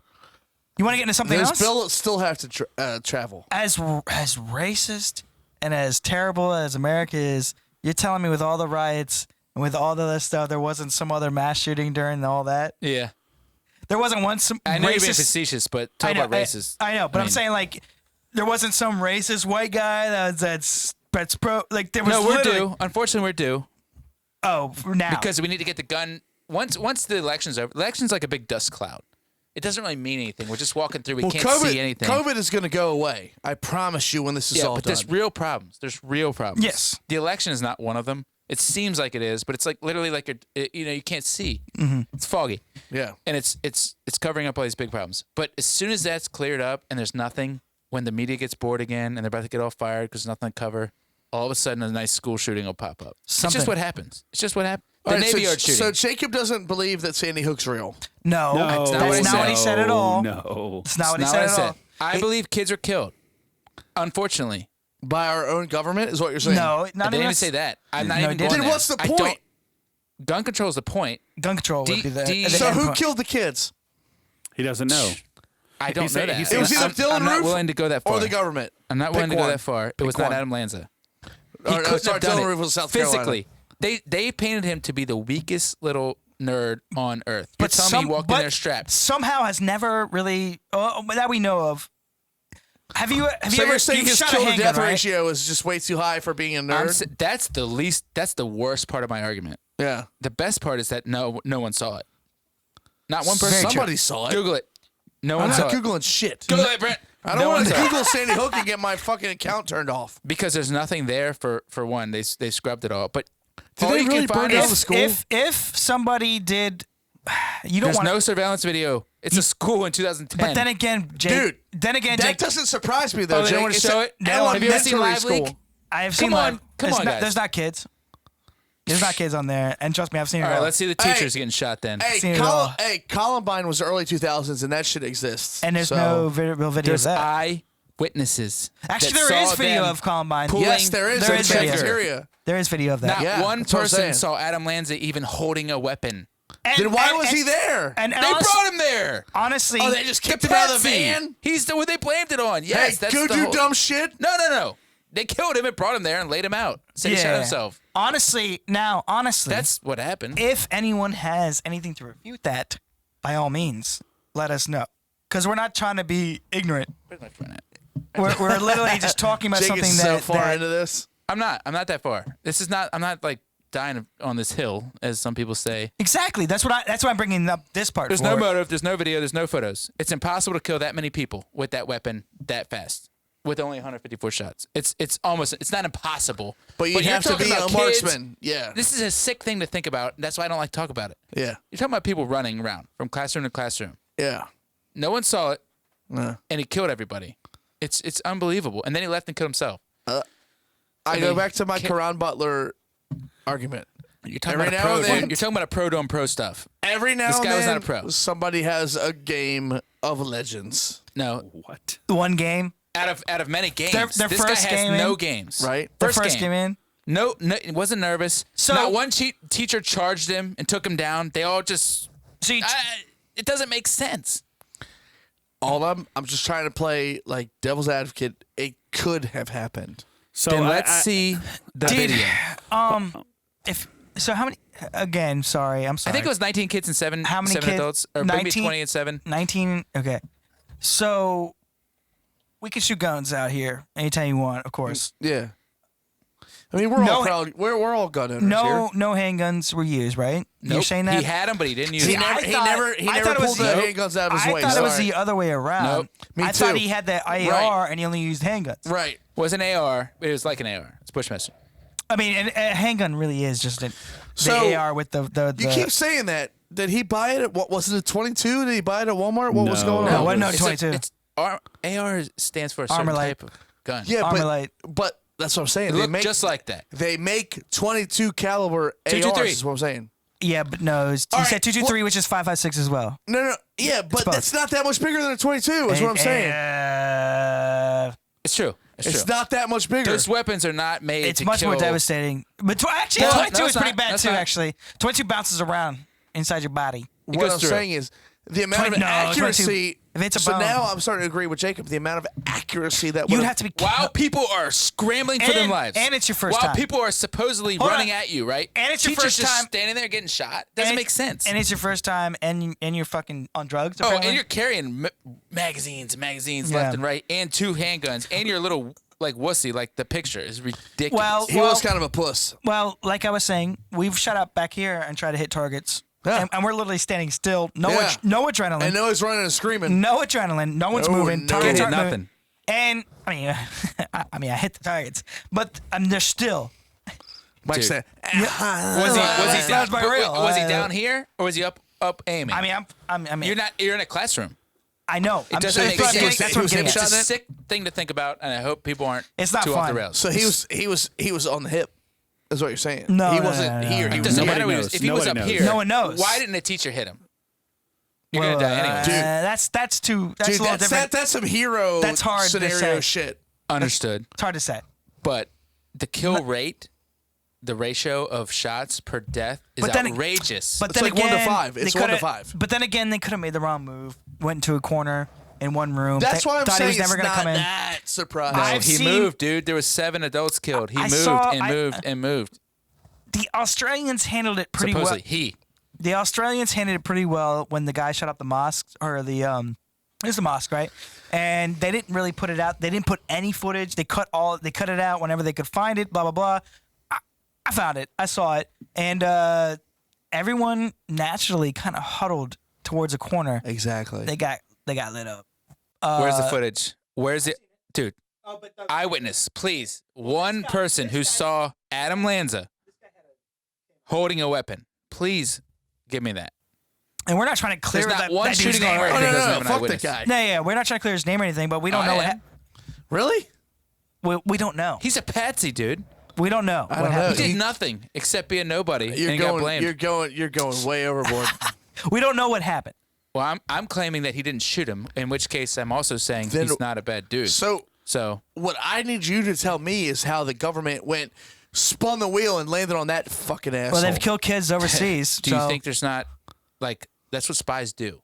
you want to get into something Those else. bills still have to travel. As racist and as terrible as America is, you're telling me with all the riots and with all the other stuff, there wasn't some other mass shooting during all that. Yeah. There wasn't one some I know you're being racist. facetious, but talk about racist. I know, but I'm mean, saying like there wasn't some racist white guy that's pro. Like there was. no, we're literally- due. Unfortunately, we're due Oh, for now because we need to get the gun. Once the election's over, the election's like a big dust cloud. It doesn't really mean anything. We're just walking through. We can't see anything. COVID is going to go away. I promise you when this is yeah, all but done. there's real problems. There's real problems. Yes. The election is not one of them. It seems like it is, but it's like literally like you can't see. It's foggy. Yeah. And it's covering up all these big problems. But as soon as that's cleared up and there's nothing, when the media gets bored again and they're about to get all fired because there's nothing to cover, all of a sudden a nice school shooting will pop up. It's Something. just what happens. It's just what happens. The All right, Navy Yard shooting. so Jacob doesn't believe that Sandy Hook's real. No, That's not that's what not what he said at all. No. It's not what he Not said what at all. I believe kids are killed. Unfortunately. By our own government is what you're saying? No, I not didn't even even say that. I'm not No, even he going didn't. Then there. what's the I point? don't- gun control is the point. Gun control would be the So who endpoint. killed the kids? He doesn't know. I don't know said- that. he said- It was either Dylan I'm not Roof willing to go that far. Or the government. I'm not willing Pick to go one. that far. It Pick was not one. Adam Lanza. Or, He couldn't sorry, have done Dylan it Roof was South physically. Carolina. They painted him to be the weakest little nerd on earth. You're telling me you walk in there strapped. Somehow has never really that we know of. Have you So ever you're saying you've his shot a kill to handgun, death right? ratio is just way too high for being a nerd? That's the worst part of my argument. Yeah. The best part is that no one saw it. Not one Very person. true. Somebody saw it. Google it. No I'm one saw not it. Googling shit. Google it, Brent. I don't No want one to saw it. Google Sandy Hook and get my fucking account turned off. Because there's nothing there for one. They scrubbed it all. But Did all they you really can burn find down is the school? If somebody did, you don't there's want. no surveillance video. It's a school in 2010. But then again, Jake. Dude, Jake. That doesn't surprise me though. Oh, they don't Jake. wanna It's show a it? No. Have you ever seen elementary Live Leak? school. I have seen Come on. live. Come There's on, not- guys. There's not kids. There's not kids on there, and trust me, I've seen it all all. right, let's see the Hey. teachers getting shot then. Seen it all. Hey, Columbine was the early 2000s, and that shit exists. And there's So- no real video There's of that. eyewitnesses. Actually, that there is saw video them of Columbine. pulling Yes, there is. There in is the video. cafeteria. There is video of that. Not Yeah, one that's what I'm person saying. saw Adam Lanza even holding a weapon. And- Then why and- was and- he there? And, They honest- brought him there. honestly, Oh, they just kicked him out of the Patsy. van? He's the what they blamed it on. Yes, Hey, that's go the do whole- dumb shit? No. They killed him and brought him there and laid him out. Said he shot himself. Honestly, That's what happened. if anyone has anything to refute that, by all means, let us know. Because we're not trying to be ignorant. Where's my friend at? We're literally just talking about Jake something is so that, far that into this. I'm not that far. I'm not like dying on this hill, as some people say. exactly. That's why I'm bringing up this part. There's for no it. motive, there's no video, there's no photos. It's impossible to kill that many people with that weapon that fast. With only 154 shots. It's not impossible. But you you're have to talking be a about kids. marksman. Yeah. This is a sick thing to think about. That's why I don't like to talk about it. Yeah. You're talking about people running around from classroom to classroom. Yeah. No one saw it, Uh, and he killed everybody. It's unbelievable. And then he left and killed himself. I go mean, back to my can't- Karan Butler argument. You're talking Every about a now pro. and then- Dude. You're talking about a pro doing pro stuff. Every now This and guy was then, not a pro. somebody has a game of legends, No, What? One game. out of many games, Their this guy first has game no in? games. right? The first game in. No, it wasn't nervous. So- Not one teacher charged him and took him down. They all just. So you, It doesn't make sense. All I'm just trying to play like devil's advocate. It could have happened. So Then I- let's I- see the Dude, video. if so, how many? Again, sorry, I'm I sorry. think it was 19 kids and seven. How many seven kids? adults, or maybe 19 20 and 7. 19. Okay, so we can shoot guns out here anytime you want, of course. Yeah. I mean, we're No- all proud. We're all gun owners No, here. no handguns were used, right? You're Nope. saying that? He had them, but he didn't use He them. never, I he thought- never, he I never thought it was pulled the the- handguns out of his I waist. thought it was Sorry. the other way around. Nope. Me I thought too. he had the AR and he only used handguns. Right. It was an AR, but it was like an AR. It's Bushmaster. I mean, a handgun really is just the So, AR with the You keep saying that. Did he buy it at what was it? A 22? Did he buy it at Walmart? What was No. going No, on? what? No, It's 22. AR stands for a certain Armor type of gun. Yeah, Armalite. but that's what I'm saying. It They looked make just like that. they make 22 caliber 223. ARs. Is what I'm saying. Yeah, but no, he All right, said 223, which is 5.56 as well. No. Yeah, but both. that's not that much bigger than a 22. Is what I'm saying. It's true. It's not that much bigger. Those weapons are not made It's to much kill. more devastating. But actually, No, 22 no, is it's pretty not. bad That's too. not. Actually, 22 bounces around inside your body. what goes I'm through. saying is the amount of 20 no, accuracy. 22. If it's a so bone. now I'm starting to agree with Jacob. The amount of accuracy that You'd would've- have to be. While people are scrambling for their And- lives, and it's your first while time. people are supposedly Hold running on. at you, right? And it's your Teachers first just time- standing there getting shot. Doesn't and- make sense. And it's your first time, and you're fucking on drugs. Oh, apparently? and you're carrying magazines Yeah. left and right, and 2 handguns, and your little like wussy, like the picture is ridiculous. Well- he was kind of a puss. Well, like I was saying, we've shot up back here and tried to hit targets, Yeah. and we're literally standing still. No, Yeah. no adrenaline. And now he's running and screaming. No adrenaline. No one's No, moving. no. Targets Hit aren't nothing. moving. And I mean, I hit the targets, but they're still. Mike Dude. said, was he That's down? my real. Was he down here or was he up aiming? I mean, You're in a classroam. I know. It I'm doesn't that's make what I'm sense. getting- that's what I'm getting He at. was It's a shot sick thing to think about, and I hope people aren't It's not too off the fun. rails. So he was on the hip. Is what you're saying? No, he no, wasn't no, here. no, He no. was Doesn't Nobody matter knows. if he was Nobody up knows. here. No one knows. Why didn't a teacher hit him? You're Well, gonna die anyway. Dude. That's too. That's Dude, a little different. that's some hero. That's hard to scenario say. shit. Understood. It's hard to say. But the kill rate, the ratio of shots per death is But then- outrageous. But It's then like 1 to again, 5. they It's 1 to coulda- 5. But then again, they could have made the wrong move. Went into a corner in one room. That's why I'm thought saying he was never it's gonna not come in. that surprising. no, I've he seen- moved, dude. There was 7 adults killed. He I moved saw- and moved and moved. The Australians handled it pretty Supposedly, well. he. The Australians handled it pretty well when the guy shut up the mosque, or the it was the mosque, right? And they didn't really put it out. They didn't put any footage. They cut it out whenever they could find it. Blah blah blah. I found it. I saw it, and everyone naturally kind of huddled towards a corner. Exactly. They got lit up. Where's the footage? Where's it, dude? Eyewitness, please. One person who saw Adam Lanza holding a weapon. Please give me that. And we're not trying to clear There's not that, one that dude's shooting on name. Earth Or that anything. doesn't have an Fuck the eyewitness. guy. No, yeah, we're not trying to clear his name or anything, but we don't know what am. Really? we don't know. He's a patsy, dude. We don't know I what don't know. happened. He did You- nothing except be a nobody You're and got going. blamed. You're going way overboard. We don't know what happened. Well, I'm claiming that he didn't shoot him, in which case I'm also saying Then- he's not a bad dude. So what I need you to tell me is how the government spun the wheel and landed on that fucking asshole. Well, they've killed kids overseas. do you so- think there's not, like, that's what spies do?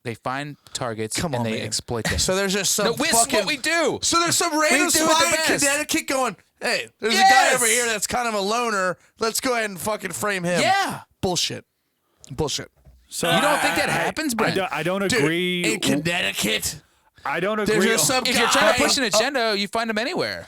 They find targets Come and on, they man. exploit them. So there's just some No, this is fucking. what we do. So there's some random do it the spy in best. Connecticut going, hey, there's a guy Yes. over here that's kind of a loner. Let's go ahead and fucking frame him. Yeah. Bullshit. So You don't think that happens, Brent? I don't Dude, agree. in Connecticut, I don't there's agree. just some If guy. you're trying to push an agenda, you find them anywhere.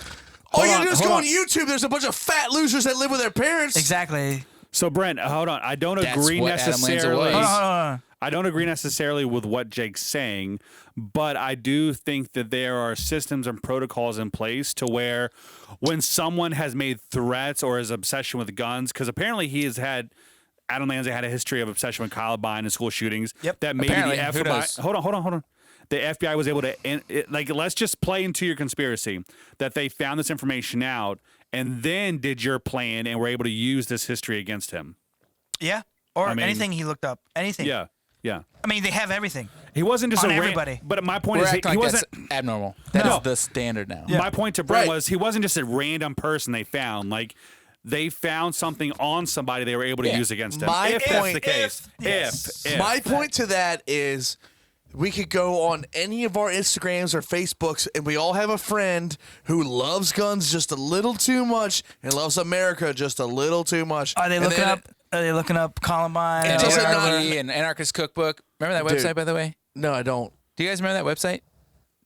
all you Hold do is on, go hold on YouTube. There's a bunch of fat losers that live with their parents. Exactly. So Brent, hold on. I don't That's agree what Adam Lanza necessarily. was. Hold on. I don't agree necessarily with what Jake's saying, but I do think that there are systems and protocols in place to where when someone has made threats or his obsession with guns, because apparently Adam Lanza had a history of obsession with Columbine and school shootings. Yep. That maybe Apparently. the Who knows? FBI. Hold on. The FBI was able to, let's just play into your conspiracy that they found this information out and then did your plan and were able to use this history against him. Yeah. Or I mean- anything he looked up. Anything. Yeah. Yeah. I mean, they have everything. He wasn't just On a everybody. But my point We're is, acting he like wasn't. that's abnormal. That is the standard now. My point to Brent Right. was he wasn't just a random person they found. Like they found something on somebody they were able to Yeah. use against him. My if point- that's the case. Yes. If. My point to that is we could go on any of our Instagrams or Facebooks and we all have a friend who loves guns just a little too much and loves America just a little too much. Are they And looking then up? Are they looking up Columbine? It And doesn't Anarchy and Anarchist Cookbook. Remember that Dude. website, by the way? No, I don't. Do you guys remember that website?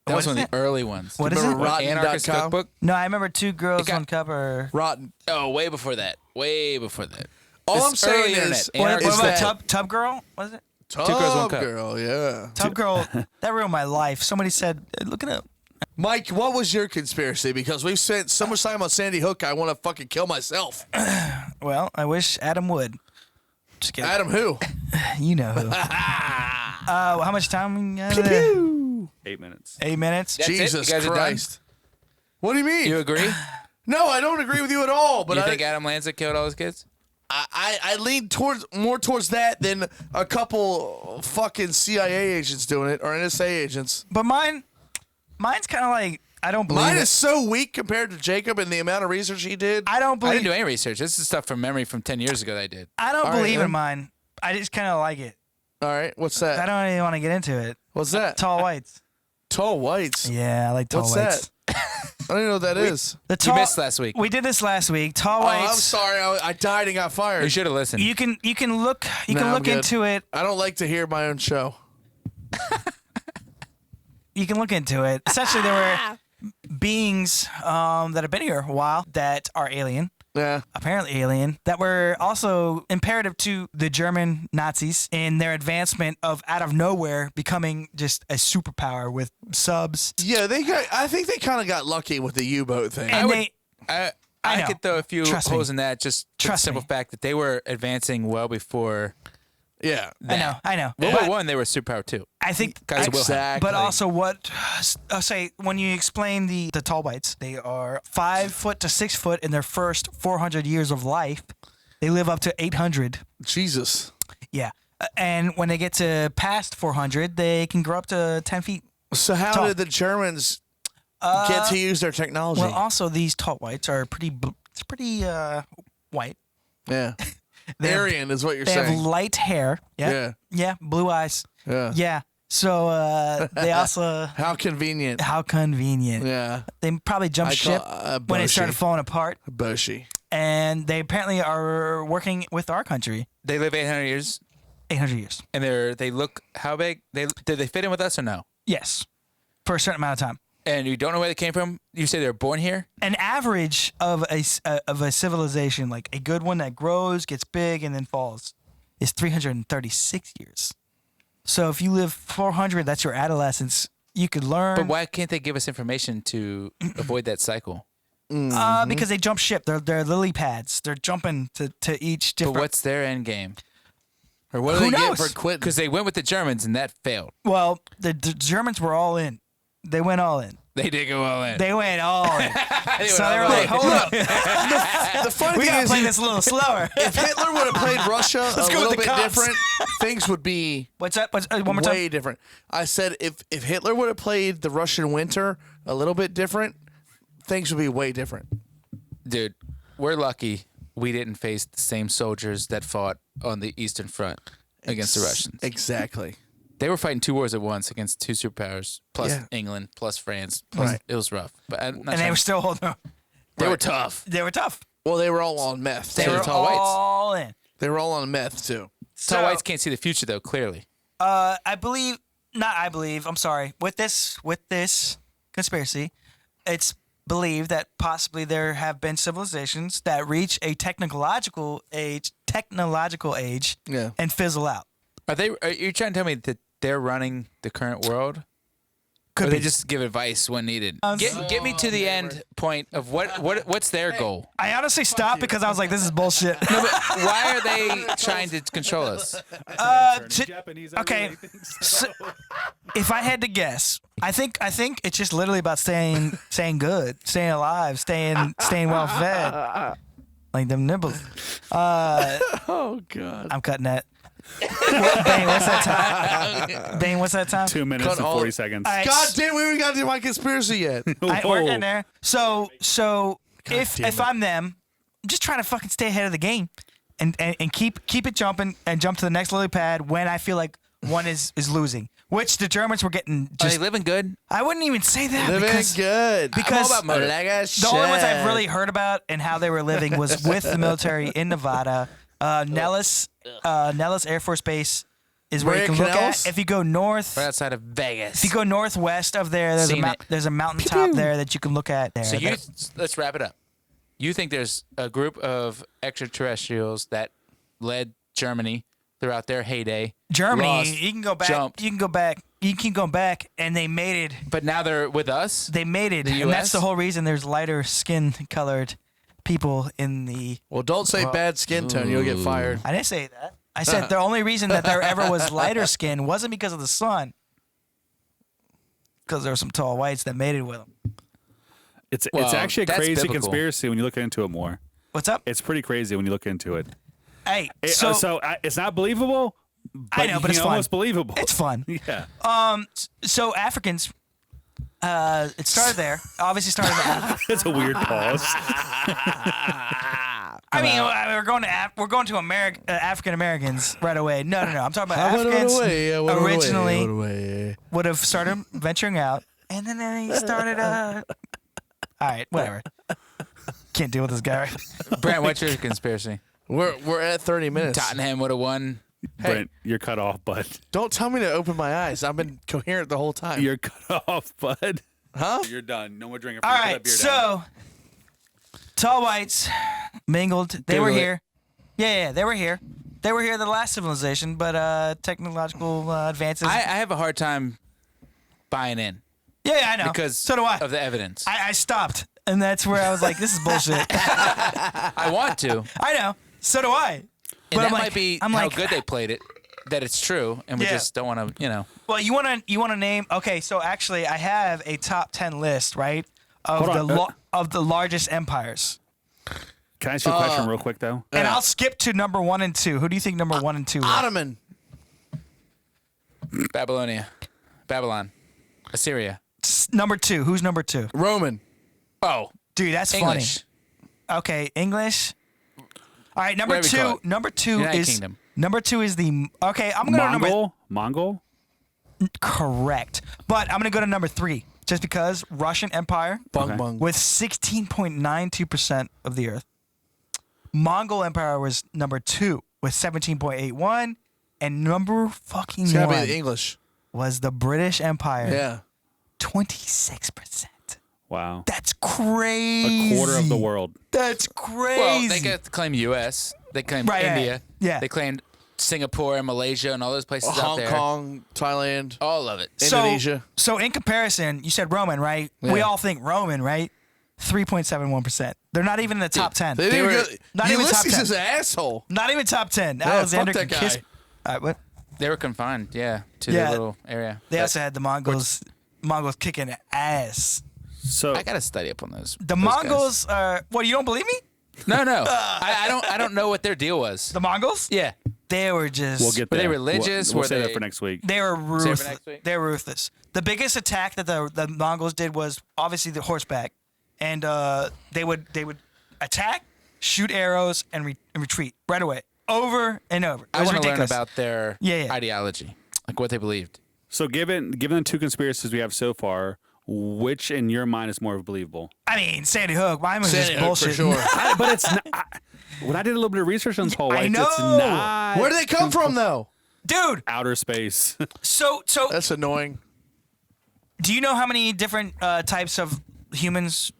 That What was is one of it? the early ones. What is Remember it? Rotten.com? Anarchist Cookbook? No, I remember Two Girls, It got- One Cup. Or Rotten. Oh, way before that. Way before that. All This I'm saying early is, internet. what is about that Tub Girl? Was it Tub Girls, One Cup. Girl, yeah. Tub Girl? That ruined my life. Somebody said, "Look it up." Mike, what was your conspiracy? Because we've spent so much time on Sandy Hook, I want to fucking kill myself. Well, I wish Adam would. Just kidding. Adam who? You know who. How much time we got there? 8 minutes. 8 minutes. That's it? Jesus You guys are done? Christ. What do you mean? You agree? No, I don't agree with you at all. But you I think Adam Lanza killed all his kids? I lean more towards that than a couple fucking CIA agents doing it or NSA agents. But mine's kind of like I don't believe Mine it. is so weak compared to Jacob and the amount of research he did. I don't I believe. didn't do any research. This is stuff from memory from 10 years ago that I did. I don't All right, believe then. in mine. I just kind of like it. All right, what's I that? don't even want to get into it. What's that? Tall whites. Tall whites. Yeah, I like tall What's whites. that? I don't even know what that is. The You tall, missed last week. We did this last week. Tall Oh, whites. I'm sorry. I died and got You fired. should have listened. You can look Nah, I'm good. into it. I don't like to hear my own show. You can look into it. Essentially, there were beings that have been here a while that are alien, Yeah. apparently alien, that were also imperative to the German Nazis in their advancement of out of nowhere becoming just a superpower with subs. Yeah, I think they kind of got lucky with the U-boat thing. And would- they, I know. could throw a few Trust me. holes in that just for the Trust simple me. fact that they were advancing well before yeah. I know. World But War I. They were superpower too. I think Kaiser Wilhelm. Exactly. But also, what I'll say when you explain the tall whites, they are 5 foot to 6 foot in their first 400 years of life. They live up to 800. Jesus. Yeah, and when they get to past 400, they can grow up to 10 feet. So how Tall. did the Germans get to use their technology? Well, also these tall whites are pretty white. yeah. They have- Aryan is what you're They have saying. light hair. Yeah, Yeah. blue eyes. Yeah. Yeah. So they also How convenient. how convenient. Yeah. They probably jumped ship when it started Boshi. falling apart. Boshi. And they apparently are working with our country. They live 800 years. 800 years. And they look how big? Did they fit in with us or no? Yes, for a certain amount of time. And you don't know where they came from? You say they were born here? An average of a civilization, like a good one that grows, gets big, and then falls, is 336 years. So if you live 400, that's your adolescence. You could learn. But why can't they give us information to avoid that cycle? Because they jump ship. They're lily pads. They're jumping to each different. But what's their end game? Or what do Who they knows? get for quitting? Because they went with the Germans and that failed. Well, the Germans were all in. They went all in. They did go all in. They went all in. So all they were in. like, hold up. The funny We thing got to is, play this a little slower. if Hitler would have played Russia a go with little the bit cops. different, things would be What's that? One more time. way different. I said if Hitler would have played the Russian winter a little bit different, things would be way different. Dude, we're lucky we didn't face the same soldiers that fought on the Eastern Front against the Russians. Exactly. They were fighting 2 wars at once against 2 superpowers, plus Yeah. England, plus France. Plus Right. It was rough. But I'm not And they trying were to- still holding on. they were tough. They were tough. Well, they were all on meth. They too. were tall whites. all in. They were all on meth too. So, Tall whites can't see the future, though, clearly. I'm sorry. With this conspiracy, it's believed that possibly there have been civilizations that reach a technological age Yeah. and fizzle out. Are you trying to tell me that they're running the current world? Could Or be. they just give advice when needed? Get me to the end point of what's their goal. I honestly stopped because I was like, this is bullshit. No, but why are they trying to control us? Okay. So, if I had to guess, I think it's just literally about staying good, staying alive, staying well fed, like them nibbles. Oh God. I'm cutting that. Dang, what's that time? Dang, what's that time? 2 minutes Cut and all- 40 seconds. All right, God damn, we haven't got to do my conspiracy yet. we're getting there. So if damn it. I'm them, I'm just trying to fucking stay ahead of the game and keep it jumping and jump to the next lily pad when I feel like one is losing. Which the Germans were getting Are just. they living good? I wouldn't even say that Living because good. because I'm all about Like a the only ones I've shit. really heard about and how they were living was with the military in Nevada. Nellis Air Force Base is where you Where can in look Canals? at. If you go north, Right outside of Vegas. if you go northwest of there, Seen it. there's a mountaintop there that you can look at. There. So let's wrap it up. You think there's a group of extraterrestrials that led Germany throughout their heyday, Germany, lost, you can go back. jumped. You can go back. You can keep going back, and they mated. but now they're with us? They mated, The and that's US? the whole reason there's lighter skin colored people in the. Well, don't say bad skin tone. You'll get fired. I didn't say that. I said the only reason that there ever was lighter skin wasn't because of the sun. Because there were some tall whites that mated with them. It's Well, actually a that's crazy biblical. conspiracy when you look into it more. What's up? It's pretty crazy when you look into it. Hey, It's not believable. I know, but it's fun. almost believable. It's fun. Yeah, So Africans, it started there. Obviously started in Africa. it's a weird pause. I mean, we're going to African Americans right away. No. I'm talking about I went Africans away. I went away, originally I went away. would have started venturing out, and then they started. All right, whatever. Can't deal with this guy. Brent, what's your conspiracy? We're at 30 minutes. Tottenham would have won. Brent, you're cut off, bud. Don't tell me to open my eyes. I've been coherent the whole time. You're cut off, bud. Huh? You're done. No more drinking. All right, so tall whites mingled. They were Google it. here. Yeah, they were here. They were here the last civilization, but technological advances. I have a hard time buying in yeah, I know. because so do I. of the evidence. I stopped, and that's where I was like, "This is bullshit." I want to. I know. So do I. And But that I'm might like- be I'm how like- good they played it, that it's true, and we Yeah. just don't want to, Well, you wanna name? Okay, so actually, I have a top 10 list, right, of Hold on, of the largest empires, Can I ask you a question real quick, though? and I'll skip to number 1 and 2. Who do you think number 1 and 2 are? Ottoman. Babylon, Assyria. Number 2. Who's number 2? Roman. Oh, Dude, that's English. funny. Okay, English. All right, number Whatever you call 2. it. Number 2 United is Kingdom. number 2 is the okay. I'm gonna go to number Mongol? correct, but I'm gonna go to number 3 just because Russian Empire. Bung Okay. bung. With 16.92% of the earth. Mongol Empire was number 2 with 17.81, And number fucking It's gotta one be the English. was the British Empire. Yeah. 26%. Wow. That's crazy. A quarter of the world. That's crazy. Well, they get to claim U.S. They claim Right, right. India. Yeah. They claimed Singapore and Malaysia and all those places out Hong there. Kong, Thailand, All of it. Indonesia. So in comparison, you said Roman, right? We Yeah. all think Roman, right? 3.71%. They're not even in the top 10. They didn't were- go, not even top Ulysses 10. is an asshole. Not even top 10. Yeah, Alexander fuck that can kiss. guy. All right, what? They were confined, to Yeah. their little area. They But also had the Mongols. Mongols kicking ass. So I gotta study up on those. The those Mongols are. What? You don't believe me? guys. No. I don't know what their deal was. The Mongols? Yeah. They were just. we'll get Were there. they religious? We'll Were say they- that for next week. They were Save it ruthless. next week? They were ruthless. The biggest attack that the Mongols did was obviously the horseback, and they would attack, shoot arrows, and retreat right away, over and over. It I was want to learn ridiculous. about their Yeah. ideology, like what they believed. So given the two conspiracies we have so far, which in your mind is more believable? I mean, Sandy Hook. Mine was Sandy just Hook bullshit. for sure. But it's not. When I did a little bit of research on tall I whites, know. it's not Where do they come from, though? Dude. outer space. So That's annoying. do you know how many different types of humans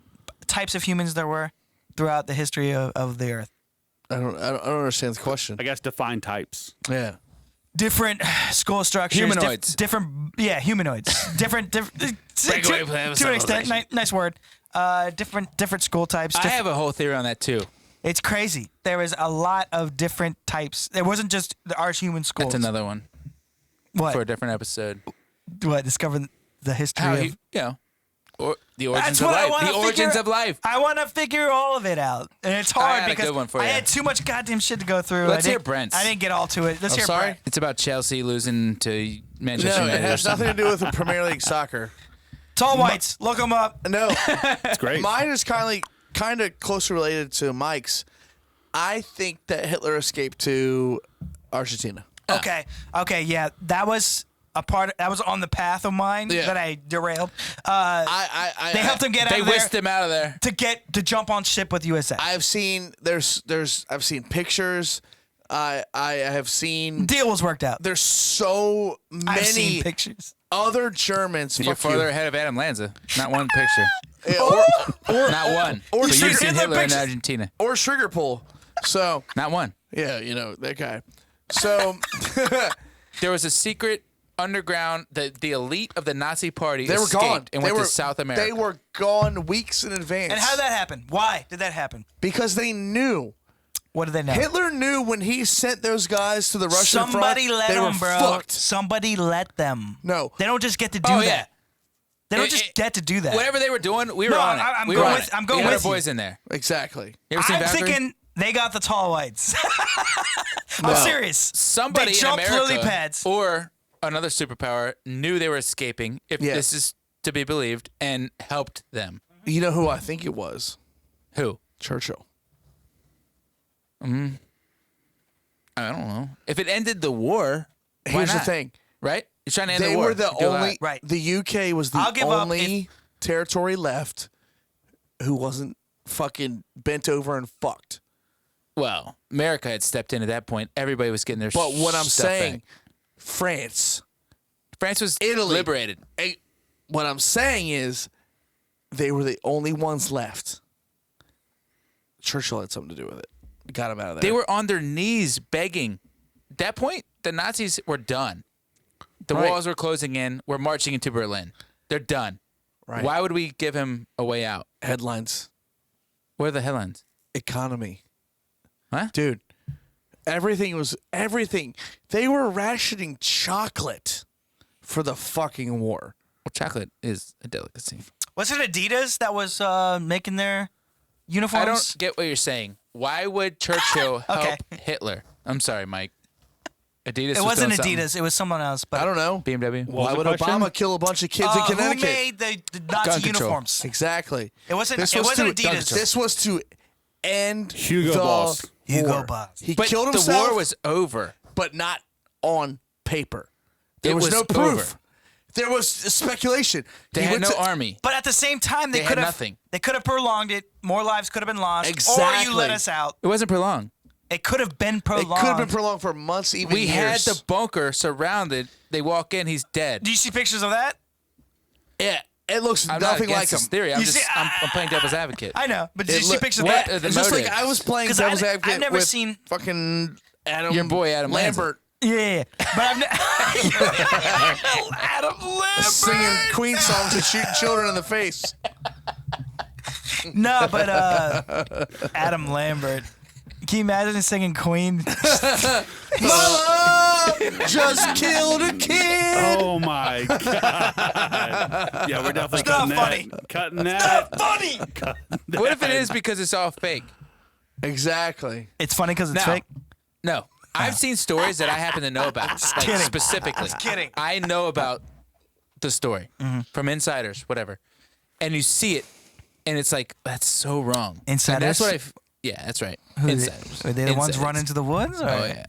there were throughout the history of the Earth? I don't understand the question. I guess define types. Yeah. Different skull structures. Humanoids. Humanoids. different. To an extent, nice word. Different skull types. I have a whole theory on that too. It's crazy. There was a lot of different types. It wasn't just our human skulls. That's another one What? for a different episode. What? Discover the history How of. or the origins That's of what I life. want The to origins figure. of life. I want to figure all of it out, and it's hard got a because good one for I you. had too much goddamn shit to go through. Let's I hear didn't- Brent's. I didn't get all to it. Let's hear sorry? Brent. It's about Chelsea losing to Manchester No, it United. or has something. nothing to do with the Premier League soccer. Tall whites. Look them up. No. It's great. Mine is kind of closely related to Mike's. I think that Hitler escaped to Argentina. Okay. Yeah. That was a part. That was on the path of mine Yeah. that I derailed. I They helped him get They out of there whisked him out of there. to jump on ship with USA. I've seen I've seen pictures. I have seen Deal was worked out. there's so I've seen many pictures. other Germans. You're fuck you. farther ahead of Adam Lanza. Not one picture. Yeah, Not one. or So Hitler you've seen in the Hitler in pictures. Argentina. or Sugarpool. So Not one. yeah, you know that guy. So There was a secret underground. The elite of the Nazi party they were escaped gone and they went were, to South America. They were gone weeks in advance. And how did that happen? Why did that happen? Because they knew. What did they know? Hitler knew when he sent those guys to the Russian Somebody front, let they them, were bro. fucked. Somebody let them. No. They don't just get to do Oh, that. yeah. They don't It- just it- get to do that. Whatever they were doing, we were No, on it. I'm We going were on with- it. I'm going we had with our you. boys in there. Exactly. You ever seen I'm Valkyrie? thinking they got the tall whites. I'm serious. Somebody they in jumped America lily pads. or another superpower knew they were escaping, if Yeah. this is to be believed, and helped them. You know who I think it was? Who? Churchill. I don't know. If it ended the war, why Here's the not? thing. Right? You're trying to end They the war. were the Do a lot. only. Right. The UK was the I'll give up only territory left who wasn't fucking bent over and fucked. Well, America had stepped in at that point. Everybody was getting their But what I'm stuff saying, back. France, France was Italy. liberated. what I'm saying is, they were the only ones left. Churchill had something to do with it. Got him out of there. They were on their knees begging. At that point, the Nazis were done. The Right. walls were closing in. We're marching into Berlin. They're done. Right. Why would we give him a way out? Headlines. What are the headlines? Economy. Huh? Dude, everything was everything. They were rationing chocolate for the fucking war. Well, chocolate is a delicacy. Was it Adidas that was making their uniforms? I don't get what you're saying. Why would Churchill Okay. help Hitler? I'm sorry, Mike. Adidas. It was wasn't doing something. Adidas. It was someone else. But I don't know. BMW. What Why was would the question? Obama kill a bunch of kids in who Connecticut? made the Nazi Gun control. uniforms? Exactly. It wasn't. This It was wasn't to, Adidas. This was to end Hugo the Boss. Hugo war. Boss. He But killed the himself, war was over. but not on paper. There It was, was no proof. over. There was speculation. They He had went no to- army. But at the same time, they They had could have nothing. They could have prolonged it. More lives could have been lost. Or you Exactly. let us out. It wasn't prolonged. It could have been It prolonged. could have been prolonged for months, even We had years. the bunker surrounded. They walk in, he's dead. Do you see pictures of that? Yeah, it looks I'm nothing not like against him. this theory. I'm You just see, I'm playing devil's advocate. I know, but did It you see look- pictures of what? that? The It's just like motives. I was playing 'Cause devil's I've advocate never with seen- fucking Adam. Your boy, Adam Lambert. Yeah, but I've Adam Lambert. Singing Queen songs and shooting children in the face. No, but Adam Lambert. Can you imagine singing Queen? Mom just killed a kid. Oh my god! Yeah, we're definitely It's not cutting funny. that. Cutting that. Funny. What if it is because it's all fake? Exactly. It's funny because it's No. fake. No. I've seen stories that I happen to know about, like kidding. specifically. kidding. I know about the story from insiders, whatever. And you see it, and it's like, that's so wrong. And Insiders? that's what yeah, that's right. Who Insiders. Are they the ones Insiders. run into the woods? Or? Oh, yeah.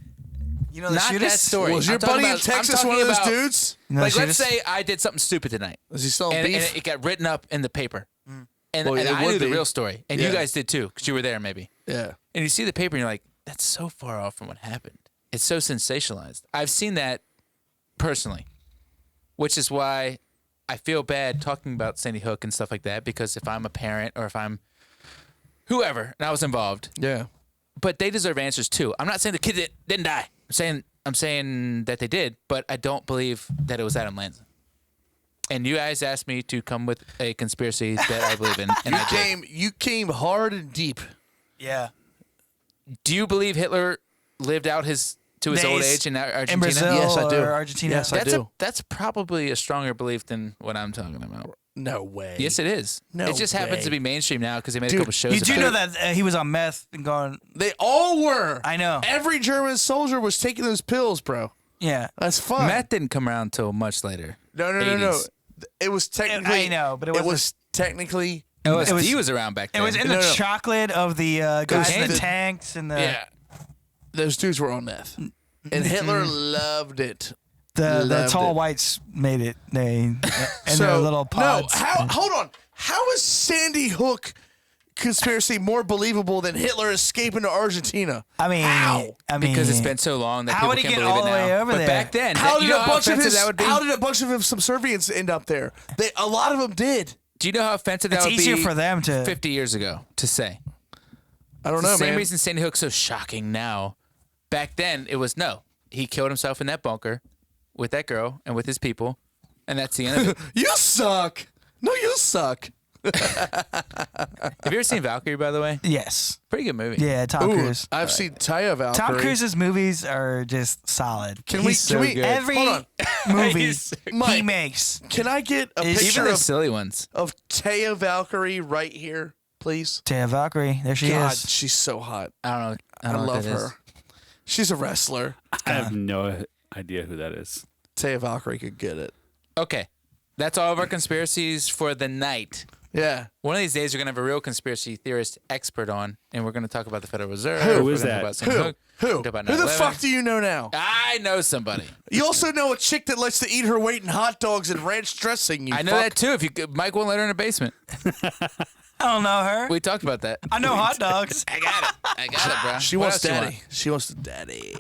You know the Not shooters? that story. Was your I'm talking buddy in about- Texas I'm one of those talking about- dudes? You know the Like, let's shooters? say I did something stupid tonight. Is he selling And beef? it got written up in the paper. And, Well, and it I would knew the be. real story. And Yeah. you guys did too, because you were there maybe. Yeah. And you see the paper and you're like, that's so far off from what happened. It's so sensationalized. I've seen that personally, which is why I feel bad talking about Sandy Hook and stuff like that, because if I'm a parent or if I'm whoever and I was involved, Yeah. but they deserve answers too. I'm not saying the kid didn't die. I'm saying that they did, but I don't believe that it was Adam Lanza. And you guys asked me to come with a conspiracy that I believe in, and I did. You came hard and deep. Yeah. Do you believe Hitler lived out to his old Days age in Argentina? In Brazil Yes, I do. or Argentina. Yes, I That's do. that's probably a stronger belief than what I'm talking about. No way. Yes, it is. No it just happens way. to be mainstream now because they made Dude, a couple shows. You do about know it. that he was on meth and going, They all were. I know. Every German soldier was taking those pills, bro. Yeah. That's fun. Meth didn't come around until much later. No. 80s. It was technically. I know, but it it wasn't- was technically. LSD was around back It then. was in No, the no. chocolate of the guys in the the- tanks and the Yeah. Those dudes were on meth, and Hitler loved it. the Loved tall it. whites made it. They in their little pods. No, hold on. How is Sandy Hook conspiracy more believable than Hitler escaping to Argentina? I mean, How? because it's been so long that How people would he can't get believe all it the way now. over but there? back then, How you did know a bunch of offensive his that would be? How did a bunch of his subservients end up there? A lot of them did. Do you know how offensive that It's would easier be for them to. 50 years ago to say? I don't It's know, the same man. reason Sandy Hook's so shocking now. Back then, it was no. He killed himself in that bunker with that girl and with his people, and that's the end of it. You suck. No, you suck. Have you ever seen Valkyrie, by the way? Yes. Pretty good movie. Yeah, Tom Ooh, Cruise. I've seen Taya Valkyrie. Tom Cruise's movies are just solid. Can He's so good. Every Hold on. movie He's so he Mike. makes. Can I get a Is- picture Even the of silly ones. Taya Valkyrie right here, please? Taya Valkyrie. There she God, is. she's so hot. I don't know. I I don't know love what that her. is. She's a wrestler. I have no idea who that is. Taya Valkyrie could get it. Okay. That's all of our conspiracies for the night. Yeah. One of these days, we're going to have a real conspiracy theorist expert on, and we're going to talk about the Federal Reserve. Who We're is gonna that? talk about Sandy Hook. Who? Talk about Who the 9/11. fuck do you know now? I know somebody. You also know a chick that likes to eat her weight in hot dogs and ranch dressing. You I know fuck. that too. If you Mike won't let her in the basement. I don't know her. We talked about that. I know hot dogs. I got it. I got it, bro. She What wants else you daddy. She wants the daddy.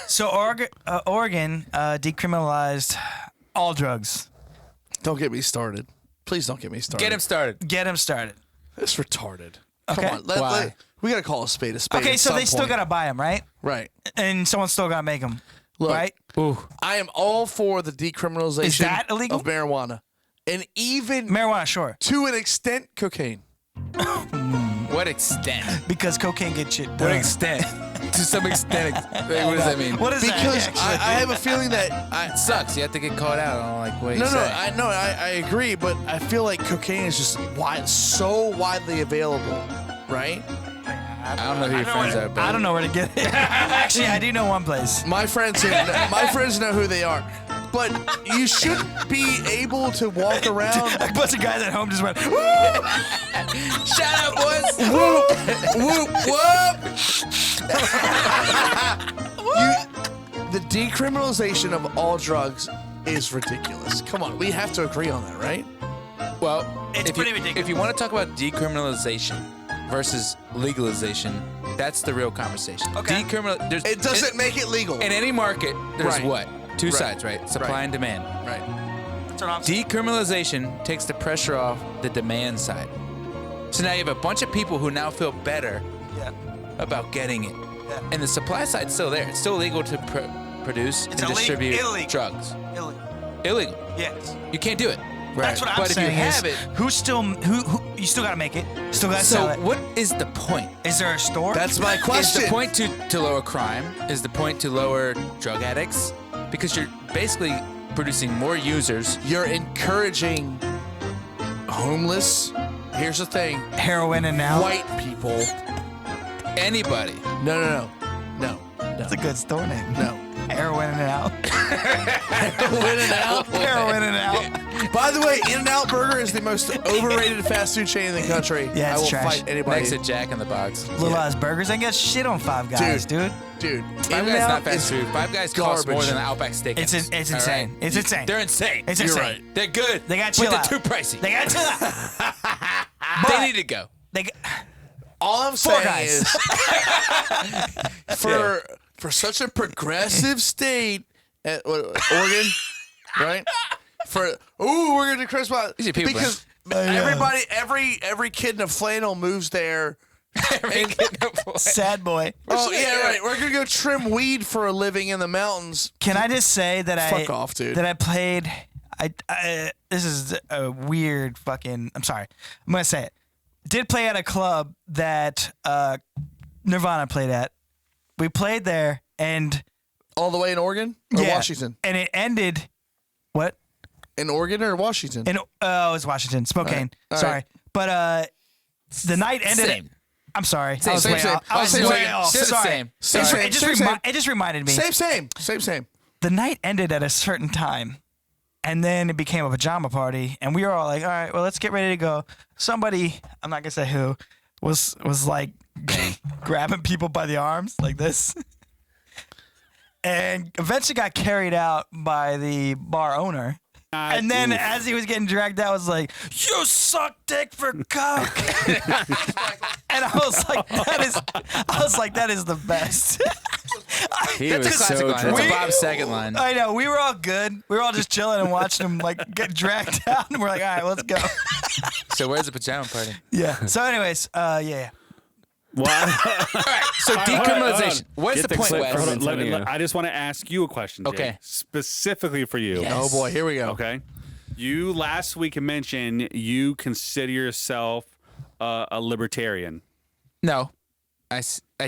So Oregon decriminalized all drugs. Don't get me started. Please don't get me want? started. Get him started. Get him started. It's retarded. Okay. Come on. Why? We got to call a spade a spade. Okay, at so some they still point. gotta buy them, right? Right. And someone's still gotta make them, Look, right? Ooh. I am all for the decriminalization Is that illegal? of marijuana. And even Marijuana, sure, to an extent, cocaine. What extent? because cocaine gets shit What done. extent? To some extent. What does that mean? What is Because that? I have a feeling that It sucks. You have to get caught out on like what you No, say. I agree, but I feel like cocaine is just so widely available, right? I don't know who your friends are, but I don't know where to get it. Actually, I do know one place. My friends know who they are, but you shouldn't be able to walk around. A bunch of guys at home just went, "Woo!" shut up, boys. Whoop, whoop, whoop. The decriminalization of all drugs is ridiculous. Come on, we have to agree on that, right? Well, It's if pretty you, ridiculous. If you want to talk about decriminalization versus legalization, That's the real conversation. Okay. It doesn't make it legal. In any market, there's Right. what? Two Right. sides, right? Supply Right. and demand. Right. That's what I'm saying. Decriminalization takes the pressure off the demand side. So now you have a bunch of people who now feel better Yeah. about getting it. Yeah. And the supply side's still there. It's still illegal to produce and distribute illegal. drugs. Illegal. Illegal. Yes. You can't do it. That's what I'm But if you saying. have is, it- who you still gotta make it. Still gotta sell So it. what is the point? Is there a store? That's my Is question. the point to lower crime? Is the point to lower drug addicts? Because you're basically producing more users. You're encouraging homeless. Here's the thing. heroin and now. White people. Anybody. No. That's a good store name. No. Heroin and out. Win and out. Heroin and out. By the way, In-N-Out Burger is the most overrated fast food chain in the country. Yeah, I it's will trash. fight anybody. Next to Jack in the Box. Little ass burgers. I get shit on Five Guys, dude. Dude, Five Guys In-N-Out not fast is food. Five Guys cost more garbage. than the Outback Steakhouse. It's All insane. right? It's insane. They're insane. It's You're insane. right. They're good. They got but chill they're out. too pricey. They got chill out. They need to go. They got, All I'm Four saying Guys. is, for such a progressive state, Oregon, right? We're gonna Christmas These are people, because everybody, every kid in a flannel moves there. sad boy. Oh yeah, right. We're gonna go trim weed for a living in the mountains. Can I just say that Fuck off, dude. That I played. This is a weird fucking. I'm sorry. I'm gonna say it. Did play at a club that Nirvana played at. We played there, and All the way in Oregon or Washington? and it ended. What? In Oregon or Washington? In it was Washington, Spokane. All Sorry, right. but the night ended. Same. I'm sorry. Same, I was same, way same. off. I was Same, way same. off. Shit, Sorry. same. Same, It just reminded me. Same. The night ended at a certain time, and then it became a pajama party, and we were all like, all right, well, let's get ready to go. Somebody, I'm not gonna say who, was like grabbing people by the arms like this, and eventually got carried out by the bar owner. And then as he was getting dragged out, was like, "You suck dick for coke," and I was like, "That is the best." He That's was a classic so line. drunk. That's a Bob's second line. I know. We were all good. We were all just chilling and watching him like get dragged out, and we're like, "All right, let's go." So where's the pajama party? Yeah. So, anyways, yeah. Well, All right. So hold on. decriminalization. What's Get the the point, clip Wes? from hold on, Antonio. I just want to ask you a question, Jay, Okay. specifically for you. Oh boy, here we go. Okay. You last week mentioned you consider yourself a libertarian. No, I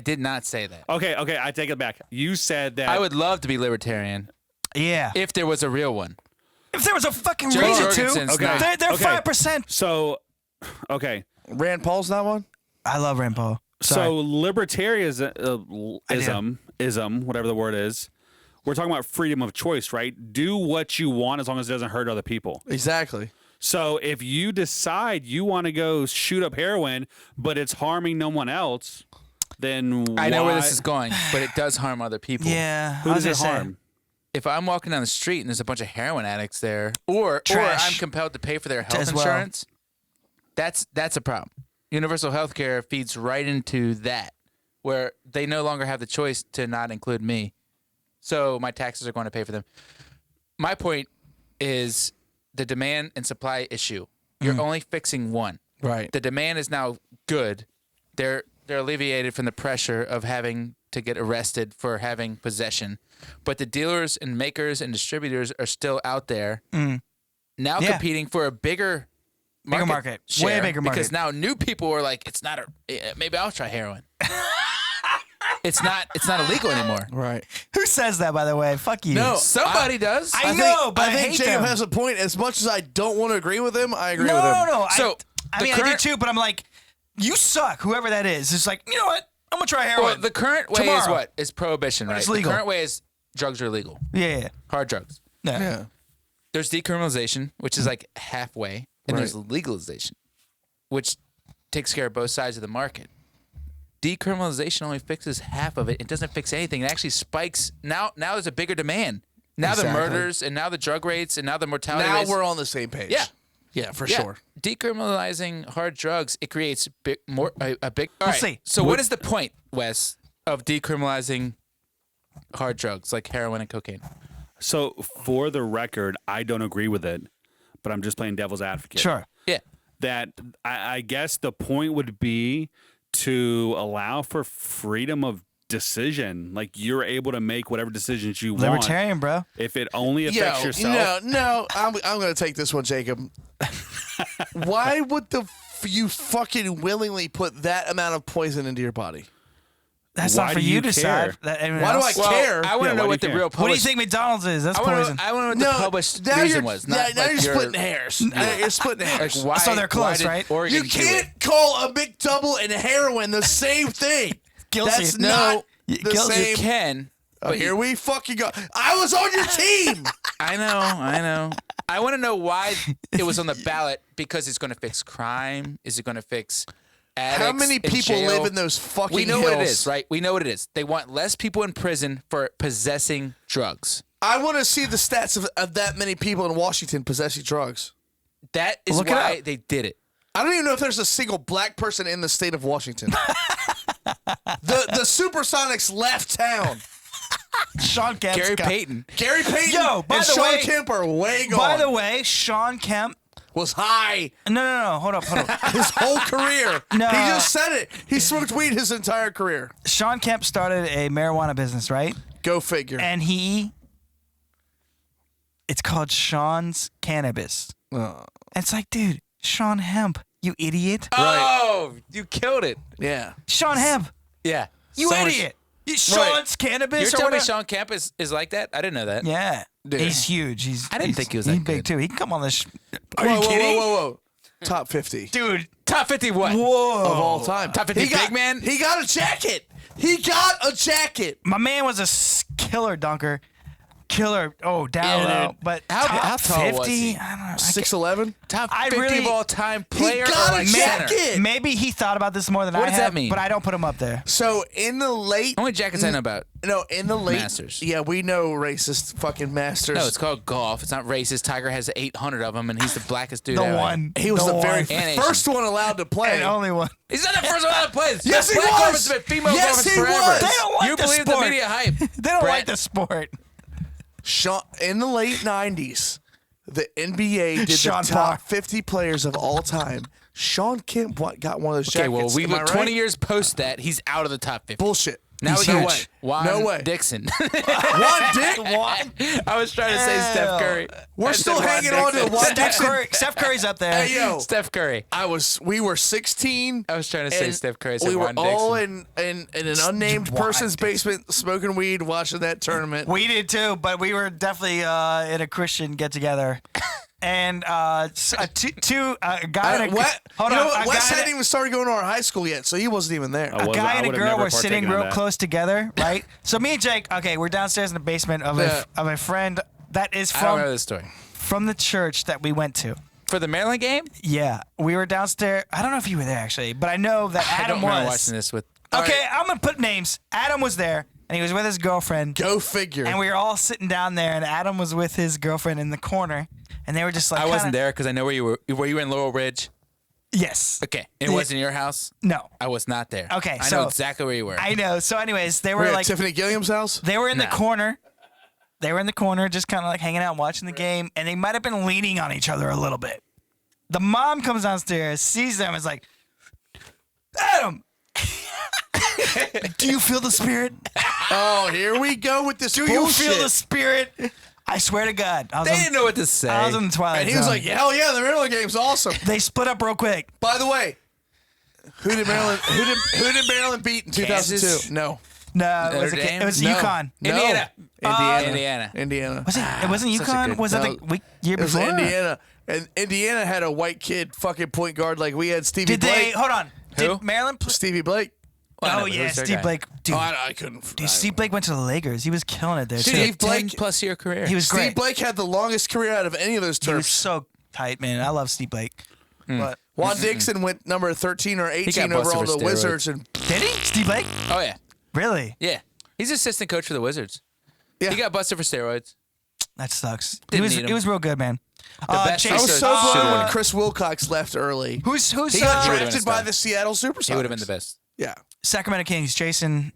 did not say that. Okay, I take it back. You said that I would love to be libertarian Yeah. if there was a real one. If there was a fucking Joe reason Jorgensen's to, not. they're Okay. 5%. So, okay. Rand Paul's not one? I love Rand Paul. Sorry. So libertarianism, whatever the word is, we're talking about freedom of choice, right? Do what you want as long as it doesn't hurt other people. Exactly. So if you decide you want to go shoot up heroin, but it's harming no one else, then I know where this why- is going, but it does harm other people. yeah. Who I was does it gonna say, harm? If I'm walking down the street and there's a bunch of heroin addicts there, or Trash. I'm compelled to pay for their health As well. insurance, that's a problem. Universal health care feeds right into that, where they no longer have the choice to not include me. So my taxes are going to pay for them. My point is the demand and supply issue. You're only fixing one. Right. The demand is now good. They're alleviated from the pressure of having to get arrested for having possession. But the dealers and makers and distributors are still out there now Yeah. competing for a bigger market. share, Way bigger market. because now new people are like, it's not maybe I'll try heroin. It's not illegal anymore. Right. Who says that, by the way? Fuck you. No. Somebody does. I know, but I think hate Jacob them. has a point. As much as I don't want to agree with him, I agree No, with him. no. So, I the mean, I do current- too, but I'm like, you suck, whoever that is. It's like, you know what? I'm going to try heroin. Well, the current way is Tomorrow. what? Is prohibition, right? it's legal. The current way is drugs are legal. Yeah. Hard drugs. Yeah. There's decriminalization, which is like halfway, and there's legalization, which takes care of both sides of the market. Decriminalization only fixes half of it. It doesn't fix anything. It actually spikes. Now there's a bigger demand. Now Exactly. the murders and now the drug rates and now the mortality Now rates. we're on the same page. Yeah. Yeah, for sure. Decriminalizing hard drugs, it creates a big. All right. see. So what is the point, Wes, of decriminalizing hard drugs like heroin and cocaine? So for the record, I don't agree with it, but I'm just playing devil's advocate. Sure. Yeah. That I guess the point would be to allow for freedom of decision. Like you're able to make whatever decisions you want. Libertarian, bro. If it only affects yourself. No, I'm going to take this one, Jacob. Why would you fucking willingly put that amount of poison into your body? That's Why not for do you you to decide. care? Why do I care? I want to know why what do the you real care? What do you published. think McDonald's is? That's poison. I want to know what the published now reason you're, was. now, Not now like you're your- splitting hairs. Now you're splitting hairs. Like why? So they're close, why did right? Oregon You do can't it? call a McDouble and heroin the same thing. Kills That's you. not It the kills you. same. You can. Oh, But here we fucking go. I was on your team. I know. I want to know why it was on the ballot, because it's going to fix crime. Is it going to fix addicts How many in people jail? live in those fucking We know hills? what it is, right? We know what it is. They want less people in prison for possessing drugs. I want to see the stats of that many people in Washington possessing drugs. That is Look it why up. they did it. I don't even know if there's a single black person in the state of Washington. the Supersonics left town. Sean Kemp. Gary Payton. Gary Payton Yo, by and the Sean way- Kemp are way gone. By the way, Sean Kemp. was high No. Hold up. his whole career. No. He just said it. He smoked weed his entire career. Sean Kemp started a marijuana business, right? Go figure. And it's called Sean's Cannabis. It's like, dude, Sean Hemp, you idiot. Oh, you killed it. Yeah. Sean Hemp, Yeah. you So much- idiot. Sean's Cannabis. You're or telling me whatever? Sean Kemp is like that? I didn't know that. Yeah. He's huge. I didn't think he was that He's big good. too. He can come on this. Are Whoa, you kidding? whoa. Top 50 Dude. Top 50 what? Whoa. of all time. Top 50 He got- big man? He got a jacket. He got a jacket. My man was a killer dunker. Killer. Oh, down Yeah, low. dude. But How top tall 50? was he? I don't know. 6'11". Top I 50 really- of all time player got or a like jacket. center? Maybe he thought about this more than I What does have, that mean? but I don't put him up there. So in the late, How many jackets I know about? no, in the late Masters. Yeah, we know racist fucking Masters. No, it's called golf. It's not racist. Tiger has 800 of them, and he's the blackest dude The ever. one. He was the very one. And first one allowed to play. And only one. He's not the first one out of place. Yes, he Black was. golf has been female Yes, golfers he forever. was. They don't like you the believe sport. the media hype. They don't Brett. like the sport. Sean, in the late 90s, the NBA did Sean the top Parr. 50 players of all time. Sean Kemp got one of those Okay, jackets. well, we Am I look right? 20 years post that. He's out of the top 50. Bullshit. Now He's we got huge. Juan No way. Dixon. One dick. I was trying to say Steph Curry. We're I still said Juan hanging on to Dixon. Juan Dixon. Steph Curry's up there. Hey, yo. Steph Curry. We were 16. I was trying to say and Steph Curry. I said We were Juan all Dixon. in an unnamed Juan person's Dixon. basement smoking weed, watching that tournament. We did too, but we were definitely in a Christian get together. And a guy and a What? hold you on, know what? a Wes guy hadn't and even started going to our high school yet, so he wasn't even there. I a was- guy I and a would've girl never were sitting partaken in real that. close together, right? So me and Jake, okay, we're downstairs in the basement of Yeah. a friend that is I don't know from this story. from the church that we went to. For the Maryland game? Yeah, we were downstairs. I don't know if you were there actually, but I know that I Adam don't remember was. watching this with. Okay, I'm gonna put names. Adam was there, and he was with his girlfriend. Go figure. And we were all sitting down there, and Adam was with his girlfriend in the corner, and they were just like, I wasn't kinda- there because I know where you were. Were you in Laurel Ridge? Yes. Okay. It Yeah. wasn't your house? No. I was not there. Okay, I so- know exactly where you were. I know. So, anyways, they we're were at like, Tiffany Gilliam's house. they were in the Nah. corner. They were in the corner, just kind of like hanging out, watching the game, and they might have been leaning on each other a little bit. The mom comes downstairs, sees them, is like, Adam, do you feel the spirit? Oh, here we go with this Do bullshit. you feel the spirit? I swear to God, I was, They on, didn't know what to say. I was in the Twilight And he was Zone. like, hell yeah, the Maryland game's awesome. They split up real quick. By the way, who did Maryland beat in 2002? Kansas? No. No, it was, Notre Dame? it was No. UConn. No. Indiana. Indiana. Indiana. Was it? It wasn't such a UConn. good- Was No. it the week year It was before? Indiana. And Indiana had a white kid fucking point guard like we had Stevie Did they? Blake. Hold on. Who? Did Maryland? Stevie Blake. I know, Oh but yeah, who's their Steve guy? Blake. Dude, Oh, I couldn't. dude, Steve Blake went to the Lakers. He was killing it there too. Steve Ten Blake. plus year career. He was Steve great. Blake had the longest career out of any of those He was turfs. so tight, man. I love Steve Blake. But Juan Dixon went number 13 or 18 got busted overall for to the steroids. Wizards. And did he? Steve Blake? Oh yeah, Really? yeah. He's assistant coach for the Wizards. Yeah. He got busted for steroids. That sucks. Didn't He need him. was real good, man. best I was Jason, so glad when shooter. Chris Wilcox left early. who's He got He would've been drafted a by star. the Seattle Supersonics. He would have been the best. Yeah. Sacramento Kings? Jason.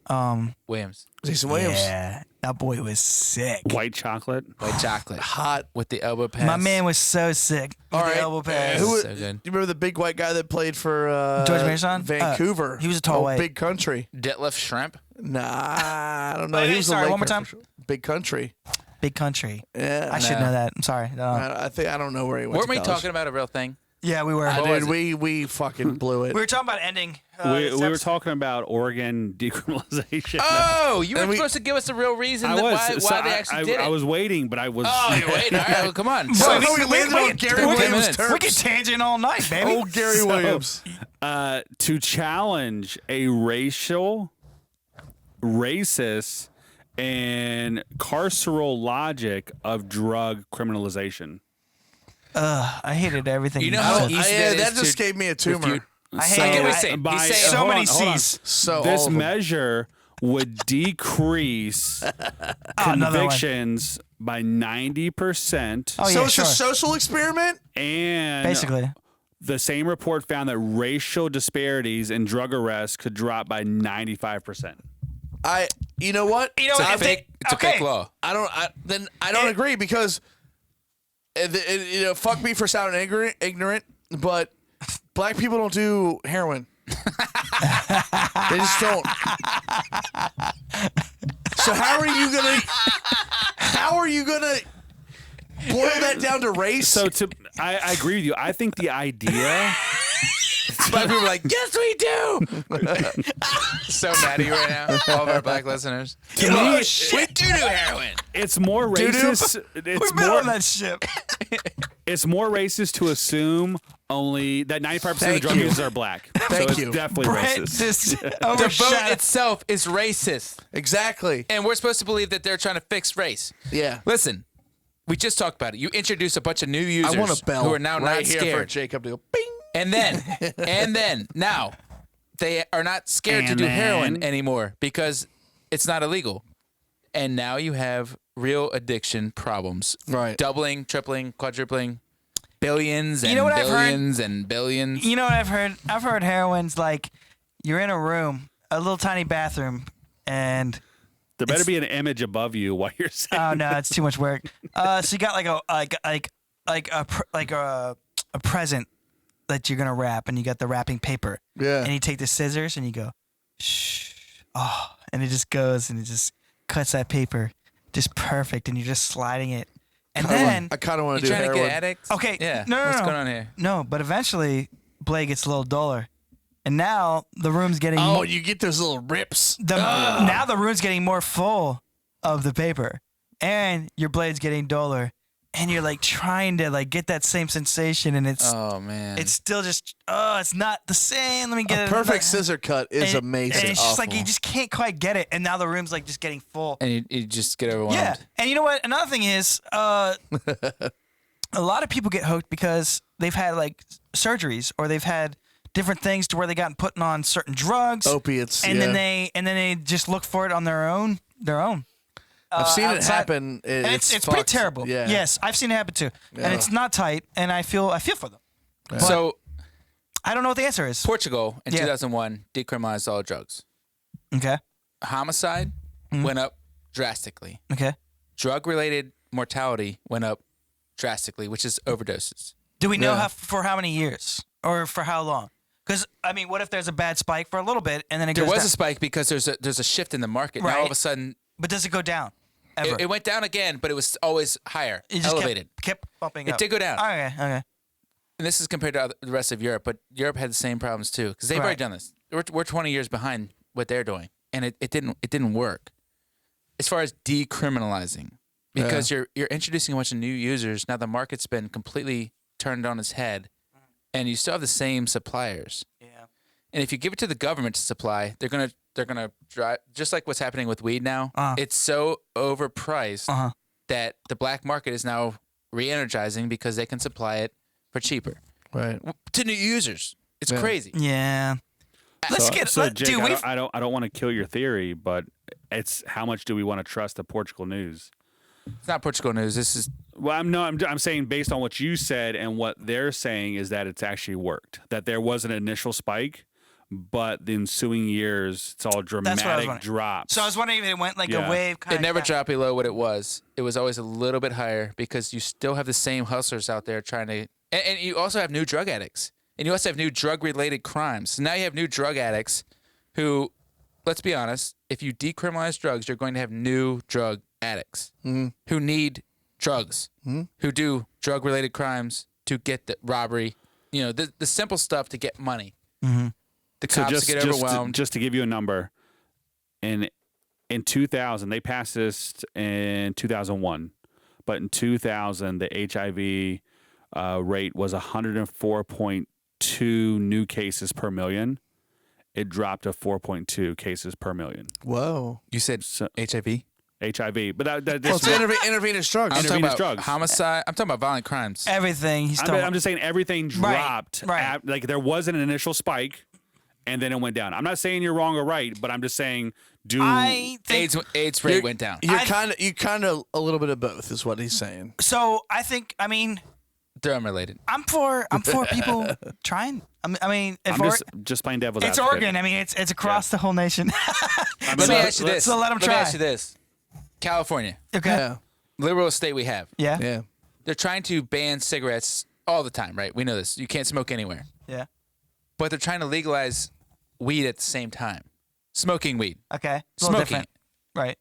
Williams, Jason Williams. Yeah, that boy was sick. White chocolate. white chocolate Hot. with the elbow pass. My man was so sick. All With right. the elbow pass. Who, So do good. you remember the big white guy that played for George Mason? Vancouver? He was a tall Oh, white. Big country. Detlef Shrimp. Nah, I don't know. Wait, He was a sorry, one more Laker time. for sure. Big country. Big country. Yeah. I should No. know that. I'm sorry. I don't know where he went. Weren't to we college. talking about a real thing? Yeah, we were. Ah, What was dude, it? we fucking blew it. We were talking about ending. We were talking about Oregon decriminalization. Oh, you were And we- supposed to give us the real reason I that was. why they actually did it. I was waiting, but I was. Oh, you're waiting. All right, well, come on. Bro, So, no, we landed on Gary we- Williams' we- terms. We can tangent all night, baby. Oh, Gary Williams. To challenge a racist, and carceral logic of drug criminalization. I hated everything. You know you how said. easy Yeah, that that is just to gave me a tumor. refute- I So, hate get it. what he's saying. by- He's saying- So hold many on, hold on. C's. So This all of them. measure would decrease Another one. convictions by 90%. Oh, So yeah, it's sure. a social experiment. And Basically. the same report found that racial disparities in drug arrests could drop by 95%. You know what? You know, It's a if fake. It's a okay. fake law. I don't agree because fuck me for sounding ignorant, but black people don't do heroin. They just don't. So how are you gonna boil that down to race? So I agree with you. I think the idea. Black people are like, yes, we do. So mad at you right now, all of our black listeners. To me, We do heroin. it's more racist. We've It's been more. on that ship. It's more racist to assume only that 95% of the Thank drug you. users are black. Thank so it's you. definitely Brett racist. just The vote overshadowed. itself is racist, Exactly. and we're supposed to believe that they're trying to fix race. Yeah. Listen, we just talked about it. You introduce a bunch of new users I want a bell who are now right not here for scared, Jacob to go bing. and then now they are not scared to And do then- heroin anymore because it's not illegal. And now you have real addiction problems, Right. Doubling, tripling, quadrupling, billions and You know what I've heard? billions and billions. You know what I've heard? I've heard heroin's like you're in a room, a little tiny bathroom, and There better be an image above you while you're saying. oh no, it's too much work. So you got like a present that you're gonna wrap, and you got the wrapping paper. Yeah. And you take the scissors and you go, shh, oh, and it just goes and it just cuts that paper, just perfect, and you're just sliding it, and then I kind of want You to do trying heroin. to get addicts? okay, Yeah. no, What's no. going on here? no, but eventually Blake gets a little duller, and now the room's getting Oh, more, you get those little rips. now the room's getting more full of the paper, and your blade's getting duller, and you're like trying to like get that same sensation, and it's Oh man, it's still just it's not the same. Let me get A it. perfect scissor cut is And- amazing. And it's just like Awful. you just can't quite get it, and now the room's like just getting full. and you just get overwhelmed. Yeah, and you know what? Another thing is, a lot of people get hooked because they've had like surgeries or they've had different things to where they gotten put on certain drugs, Opiates. and yeah. then they just look for it on their own. I've seen it outside. happen. And it's pretty fucked. terrible. Yeah. Yes, I've seen it happen too, and it's not tight, and I feel for them. So I don't know what the answer is. Portugal in Yeah. 2001 decriminalized all drugs. Okay. Homicide went up drastically. Okay. Drug-related mortality went up drastically, which is overdoses. Do we know Yeah. for how many years or for how long? Because I mean, what if there's a bad spike for a little bit and then it There goes was down? a spike because there's a shift in the market. Now all of Right. a sudden But does it go down ever? it went down again, but it was always higher, It just elevated. kept bumping It up. did go down. Okay. Okay. And this is compared to the rest of Europe, but Europe had the same problems too because they've already Right. done this. We're 20 years behind what they're doing, and it didn't work. As far as decriminalizing, because you're introducing a bunch of new users, now the market's been completely turned on its head, and you still have the same suppliers. Yeah. And if you give it to the government to supply, they're gonna drive just like what's happening with weed now. It's so overpriced that the black market is now re-energizing because they can supply it for cheaper Right. to new users. It's Yeah. crazy. Yeah. Let's get So, Jake, dude. I don't want to kill your theory, but it's how much do we want to trust the Portugal news? It's not Portugal news. This is Well, I'm saying based on what you said and what they're saying is that it's actually worked. That there was an initial spike, but the ensuing years, it's all That's what I was dramatic wondering. drops. So I was wondering if it went like Yeah. a wave. it never dropped below what it was. It was always a little bit higher because you still have the same hustlers out there trying to, and you also have new drug addicts, and you also have new drug-related crimes. So now you have new drug addicts who, let's be honest, if you decriminalize drugs, you're going to have new drug addicts who need drugs, who do drug-related crimes to get the robbery, the simple stuff to get money. The cops get overwhelmed. Just to give you a number, in 2000, they passed this in 2001, but in 2000, the HIV rate was 104.2 new cases per million. It dropped to 4.2 cases per million. Whoa. You said HIV? HIV, but Well, it's intravenous drugs. I'm talking Intravenous about drugs. homicide. I'm talking about violent crimes. Everything. I'm just saying everything dropped. right. Like there was an initial spike, and then it went down. I'm not saying you're wrong or right, but I'm just saying I think AIDS rate went down. You're kind of a little bit of both, is what he's saying. so. They're unrelated. I'm for people trying. I mean, if I'm just playing devil's it's advocate. Oregon. I mean, it's across the whole nation. Let me ask you this. So let 'em Let me try. ask you this. California, Okay. Yeah. liberal state we have. Yeah. Yeah. They're trying to ban cigarettes all the time, right? We know this. You can't smoke anywhere. Yeah. But they're trying to legalize weed at the same time. Smoking weed. Okay. It's a little Smoking. different. Right.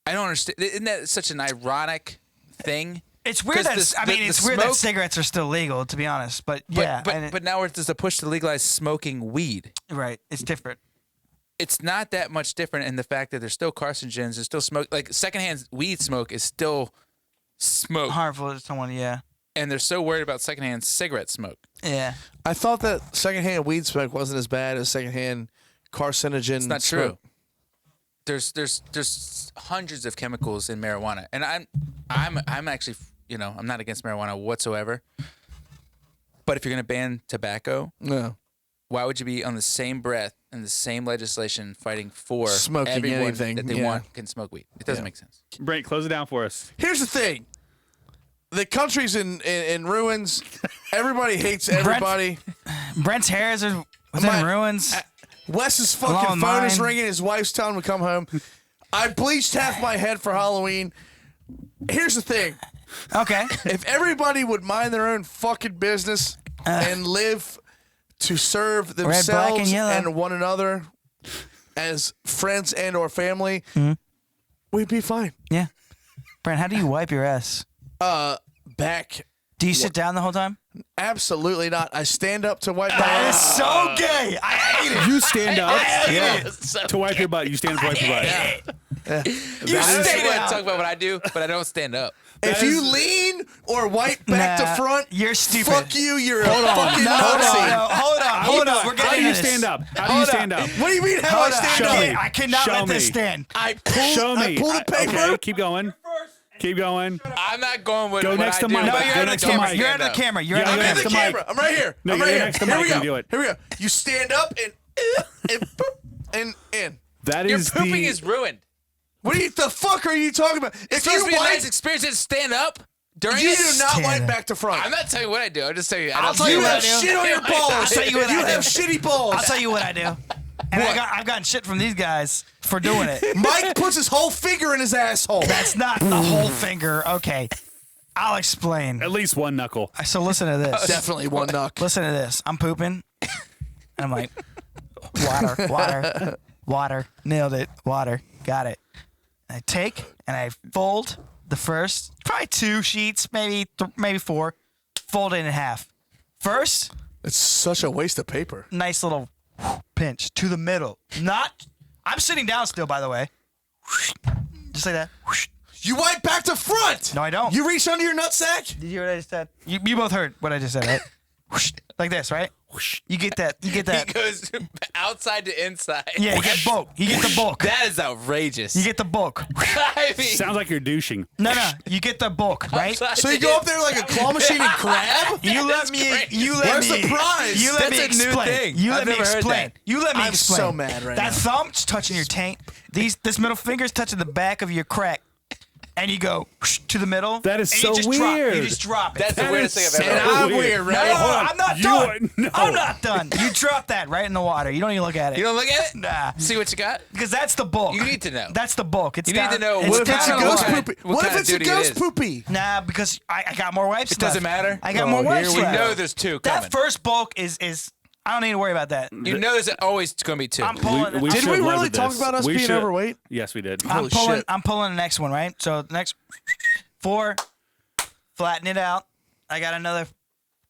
I don't understand. Isn't that such an ironic thing? It's weird 'Cause that the weird that smoke- cigarettes are still legal, to be honest. But yeah, But now there's a push to legalize smoking weed. right. It's different. It's not that much different in the fact that there's still carcinogens, there's still smoke. Like secondhand weed smoke is still smoke, Harmful to someone. Yeah. and they're so worried about secondhand cigarette smoke. Yeah. I thought that secondhand weed smoke wasn't as bad as secondhand carcinogen. It's not smoke. true. There's hundreds of chemicals in marijuana, and I'm actually I'm not against marijuana whatsoever. But if you're gonna ban tobacco, No. why would you be on the same breath and the same legislation fighting for Smoking everyone anything, that they yeah. want can smoke weed? It doesn't make sense. Brent, close it down for us. Here's the thing. The country's in ruins. Everybody hates everybody. Brent's hair was My- in ruins. Wes's Along fucking with phone is mine. ringing. His wife's telling him to come home. I bleached half my head for Halloween. Here's the thing. Okay. If everybody would mind their own fucking business and live to serve black, and themselves yellow. and one another as friends and or family, we'd be fine. Yeah. Brent, how do you wipe your ass? Back. Do you sit down the whole time? Absolutely not. I stand up to wipe my That is ass. so gay. I hate it. You stand up Yeah. to wipe your butt. You stand up to wipe your butt. You I stay don't want down. to talk about what I do, but I don't stand up. If you lean or wipe back Nah, to front, you're stupid. Fuck you. You're a fucking No, Nazi. hold on. We're How do getting you into this. stand up? How do you stand up? What do you mean? How Hold I on. stand Show up? me. I cannot Show let this me. stand. I pull. Show me. I pull the paper. Okay, keep going. Keep going. I'm not going with Go what next I to do. Mike. No, but Go you're I in the next to camera. Mike. You're in the camera. You're in Yeah, the I'm you're in camera. the next to Mike. camera. I'm right here. No, I'm you're right here. next to Here Mike. we You go. do it. Here we go. You stand up and boop, and in. That Your is pooping the. is ruined. What the fuck are you talking about? It's If supposed you to be a wipe, nice experience to stand up during you it. do not Stand wipe up. back to front. I'm not telling you what I do. I'm just telling you. I I'll don't tell do you You what I have do. shit on your balls. I'll tell you what you I do. have shitty balls. I'll tell you what I do. And I've gotten shit from these guys for doing it. Mike puts his whole finger in his asshole. That's not the whole finger. Okay. I'll explain. At least one knuckle. So listen to this. Definitely one knuck. Listen to this. I'm pooping. And I'm like, water. Nailed it. Water. Got it. And I take and I fold the first, probably 2 sheets, maybe 4. Fold it in half. First, It's such a waste of paper. nice little pinch to the middle. I'm sitting down still, by the way. Just like that. You wipe back to front. No, I don't. You reach under your nutsack. Did you hear what I just said? You both heard what I just said, right? Like this, right? You get that. He goes outside to inside. Yeah, you get bulk. You get the bulk. That is outrageous. You get the bulk. I mean, Sounds like you're douching. No, you get the bulk, right? outside So you to go up there like a claw machine and grab. You let me. Where's the prize? You let That's me a new explain. thing. You let I've me never heard explain. that. You let me I'm explain. so mad right that now. thumb's touching your taint. This middle finger's touching the back of your crack. and you go to the middle. That is and so you just Drop, weird. you just drop it. That's the That weirdest is thing I've ever so heard. I'm weird, no, right? Hold on. I'm not You done. are- no. I'm not done. You drop that right in the water. You don't even look at it. You don't look at it? Nah. See what you got? Because that's the bulk. You need to know. That's the bulk. It's You need down, to know it's What if it's a down ghost the line. poopy? what What kind if of it's a duty it ghost is. poopy? Nah, because I got more wipes. It doesn't matter? I got Oh, more here wipes we left. go. You know there's two coming. That first bulk is I don't need to worry about that. You know there's always going to be two. I'm pulling. We Did should we have led really with talk this. about us We being should- overweight? Yes, we did. Holy pulling. shit. I'm pulling the next one, right? So the next 4, flatten it out. I got another.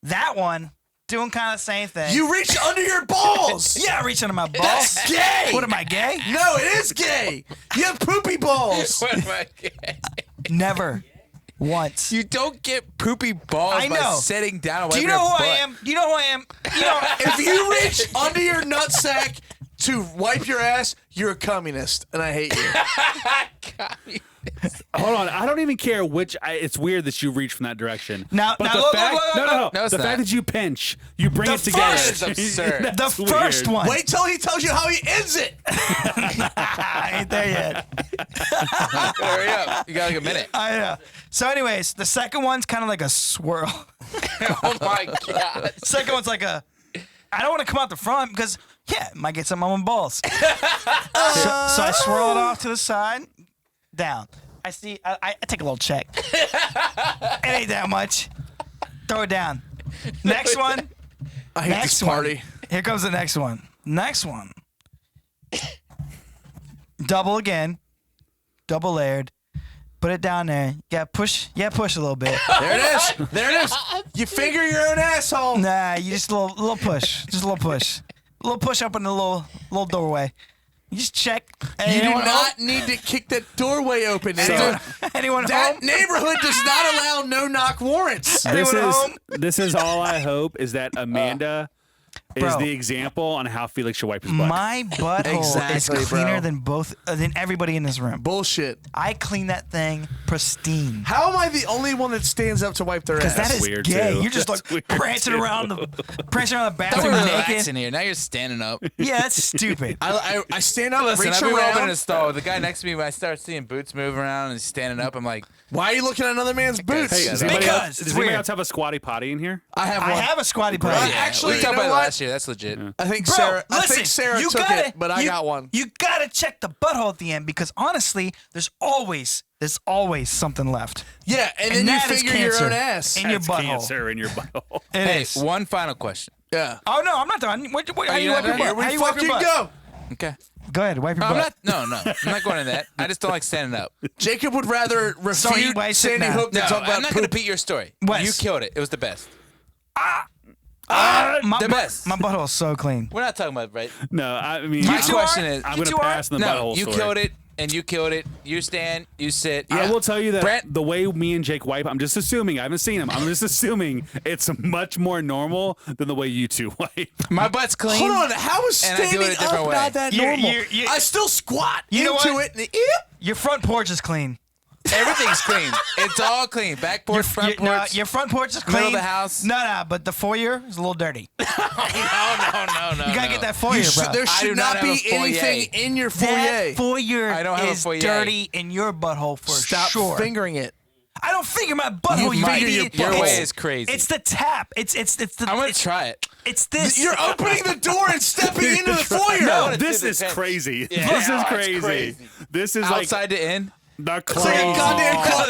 That one doing kind of the same thing. You reach under your balls. Yeah, reach under my balls. That's gay. What am I gay? No, it is gay. You have poopy balls. What am I getting? Never. Once. You don't get poopy balls I by know. sitting down and Do you wiping know your who I butt. am? You know who I am? You know. If you reach under your nutsack to wipe your ass, you're a communist, and I hate you. Hold on, I don't even care which. It's weird that you reach from that direction. Now- but now the look, fact, look, look, no, look. No, it's the not. fact that you pinch, you bring The it together. first- That is absurd. The That's first weird. one. Wait till he tells you how he ends it. I ain't there yet. Hurry up. You got like a minute. I know. So, anyways, the second one's kind of like a swirl. Oh my God. Second one's like a. I don't want to come out the front because it might get some on my balls. So I swirl it off to the side, down. I see. I take a little check. It ain't that much. Throw it down. Next one. I hate Next this party. one. Here comes the next one. Next one. Double again. Double layered. Put it down there. Push a little bit. There it is. There it is. You finger your own asshole. Nah, you just a little push. Just a little push. A little push up in the little doorway. You just check. Hey, You do anyone not need to kick that doorway open. home? Anyone That home? neighborhood does not allow no-knock warrants. Anyone home? This is all I hope is that Amanda is Bro. the example on how Felix should wipe his butt. My butthole Exactly, is cleaner bro. than everybody in this room. Bullshit. I clean that thing pristine. How am I the only one that stands up to wipe their Because ass? that is weird, gay. too. You're just That's like weird, prancing too. around the Don't bathroom relax naked. in here. Now you're standing up. Yeah, that's stupid. I stand up, Listen, reach I've been open in around. a stall. The guy next to me, when I start seeing boots move around and he's standing up, I'm like, Why are you looking at another man's boots? Hey, Does Because anybody, it's else, does anybody weird. else have a squatty potty in here? I have one. I have a squatty Bro, potty. actually, we you talked know about it what? last year. That's legit. I think Bro, Sarah. I listen, think Sarah you took gotta, it, but I got one. You gotta check the butthole at the end because honestly, there's always something left. Yeah, and then you that is figure your cancer own ass. in your That's butthole. cancer in your butthole. It Hey, is. one final question. Yeah. Oh no, I'm not done. How you you not wipe your done? butt? Here How you wipe Fucking your butt? go. Okay. Go ahead, wipe your I'm butt. not. No, I'm not going to that. I just don't like standing up. Jacob would rather he refute wipes it Sandy now. Hook No, than talk about I'm not going to poop. beat your story. Wes. You killed it. It was the best. My the butt- best. My butthole's so clean. We're not talking about right. No, I mean, My two question are? is, I'm You going to two are? pass the no, butthole you story. killed it, and you killed it. You stand, you sit. I will tell you that Brent- the way me and Jake wipe, I'm just assuming. I haven't seen him. I'm just assuming it's much more normal than the way you two wipe. My butt's clean. Hold on, how is And I do it standing a different up way. not that You're- normal? you're- I still squat You know into what? it. And, Your front porch is clean. Everything's clean. It's all clean. Back porch, front No, porch. your front porch is clean. Middle of the house. No, but the foyer is a little dirty. no. You gotta get that foyer, you should, bro. there I should do not not have be a foyer. anything in your foyer. That foyer I don't have a is foyer. dirty in your butthole for Stop sure. fingering it. I don't finger my butthole. You You finger idiot. your Your butthole. way is crazy. It's the tap. It's the. I'm gonna it's, try it. It's this. You're opening the door and stepping into the foyer. No, to this do the is tent. crazy. Yeah, This is it's crazy. crazy. This is like Outside to in. the It's like a crazy. goddamn I've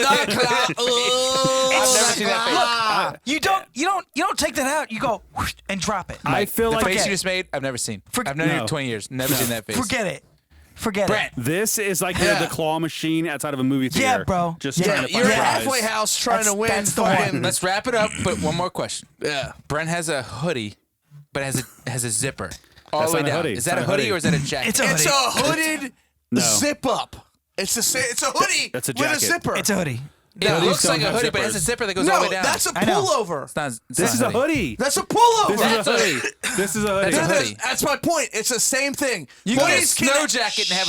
never seen that You don't take that out. You go whoosh and drop it. I feel The like face Forget you it. just made, I've never seen. Forget- I've known you No. 20 years. Never seen that face. Forget it. Forget Brent. it. this is like Yeah. the claw machine outside of a movie Yeah, theater. bro. Just Yeah, trying to You're find at a fries. halfway house trying to win. That's the fucking- one. Let's wrap it up. But one more question. Yeah. Brent has a hoodie, but has a zipper all That's the way not a down. hoodie. Is It's that not a a hoodie hoodie. or is that a jacket? It's a It's hoodie. a hooded No. zip up. It's a hoodie That's a with a jacket. zipper. It's a hoodie. It Hoodies looks don't like a have hoodie, but it has a zippers. zipper that goes all the No, way down. that's a I know. pullover. It's not, it's This is not a hoodie. That's a pullover. This is a hoodie. This is a hoodie. That's a That's, hoodie. that's my point. It's the same thing. You can get a Hoodies can snow jacket and have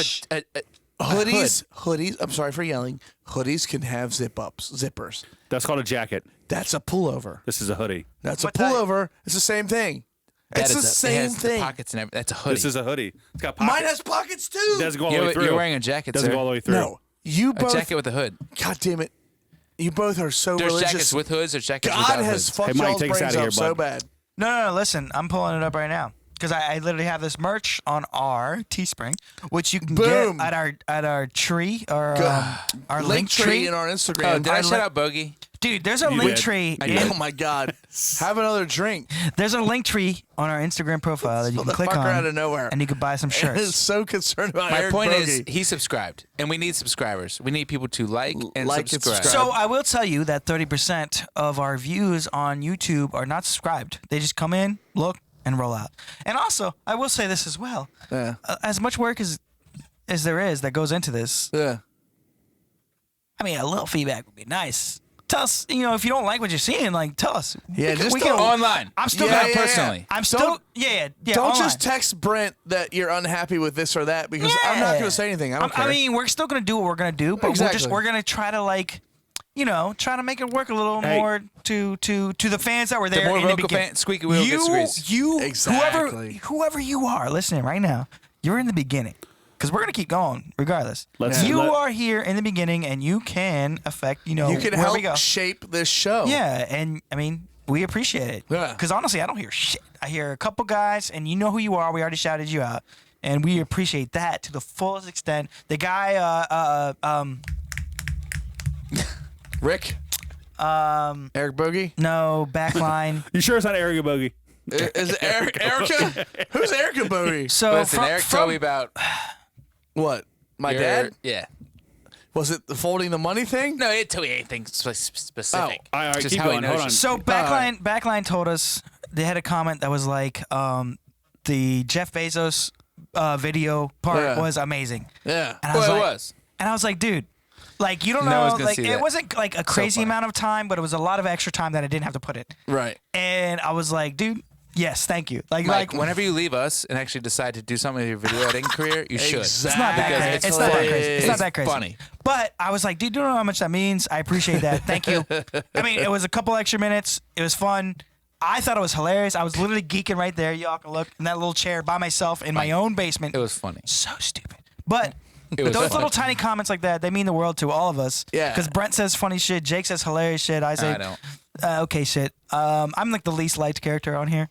a hoodies. I'm sorry for yelling. Hoodies can have zippers. That's called a jacket. That's a pullover. This is a hoodie. That's What a type? pullover. It's the same thing. that It's is the it same has the thing. pockets and everything. That's a hoodie. This is a hoodie. It's got pockets. Mine has pockets too. Doesn't go all the way through. You're wearing a jacket, Doesn't sir. go all the way through. No, You A both. jacket with a hood. God damn it! You both are so There's religious. jackets with hoods. There's jackets God without has hoods. fucked Hey, Mike, y'all's take us brains outta up here, so bud. bad. No, listen, I'm pulling it up right now because I literally have this merch on our Teespring, which you can Boom. get at our tree or our Link tree in our Oh, Instagram. did I shout out Bogey? Dude, there's a You link did. tree. Oh my God! Have another drink. There's a link tree on our Instagram profile that you can click Motherfucker on, out of nowhere. and you can buy some And is shirts. so concerned about My Eric point Bogey. is, he subscribed, and we need subscribers. We need people to like and Like and subscribe. subscribe. So I will tell you that 30% of our views on YouTube are not subscribed. They just come in, look, and roll out. And also, I will say this as well. Yeah. As much work as there is that goes into this, Yeah. I mean, a little feedback would be nice. Tell us, if you don't like what you're seeing, like, tell us. Yeah, just we don't- Online. I'm still Yeah, gonna yeah, personally. I'm still, Don't- yeah. Don't online. just text Brent that you're unhappy with this or that because I'm not going to say anything. I don't care. I mean, we're still gonna do what we're gonna do, but Exactly. we're gonna try to try to make it work a little Hey. more to the fans that were there. The more in the vocal beginning. fan, squeaky wheel gets grease. Exactly. whoever you are listening right now, you're in the beginning. Because we're gonna keep going regardless. Let's- you let- are here in the beginning, and you can affect you can where we go. help shape this show. Yeah, and I mean, we appreciate it. Yeah. Because honestly, I don't hear shit. I hear a couple guys, and you know who you are. We already shouted you out, and we appreciate that to the fullest extent. The guy, Rick? Eric Bogey? no, backline. You sure it's not Eric Bogey? Is it Erica? Who's Erica Bogey? So Listen, Eric told me from about What? My your- dad? Yeah. Was it the folding the money thing? No, it told me anything specific. All right, Just keep how he going. knows Hold you. on. so backline told us they had a comment that was like, the Jeff Bezos video part Yeah. was amazing. Yeah. And I was Well, it like, was. And I was like, dude, like you don't No one's know, gonna like see it that. wasn't like a crazy funny. amount of time, but it was a lot of extra time that I didn't have to put in. Right. And I was like, dude, yes, thank you. Mike, whenever you leave us and actually decide to do something with your video editing career, you should. it's not that Because crazy. it's It's not that crazy. It's not It's that crazy. funny. But I was like, dude, you don't know how much that means. I appreciate that. Thank you. I mean, it was a couple extra minutes. It was fun. I thought it was hilarious. I was literally geeking right there. Y'all can look in that little chair by myself in my own basement. It was funny. So stupid. But was those funny. little tiny comments like that, they mean the world to all of us. Yeah. Because Brent says funny shit. Jake says hilarious shit. I say, I don't. Okay shit. I'm like the least liked character on here.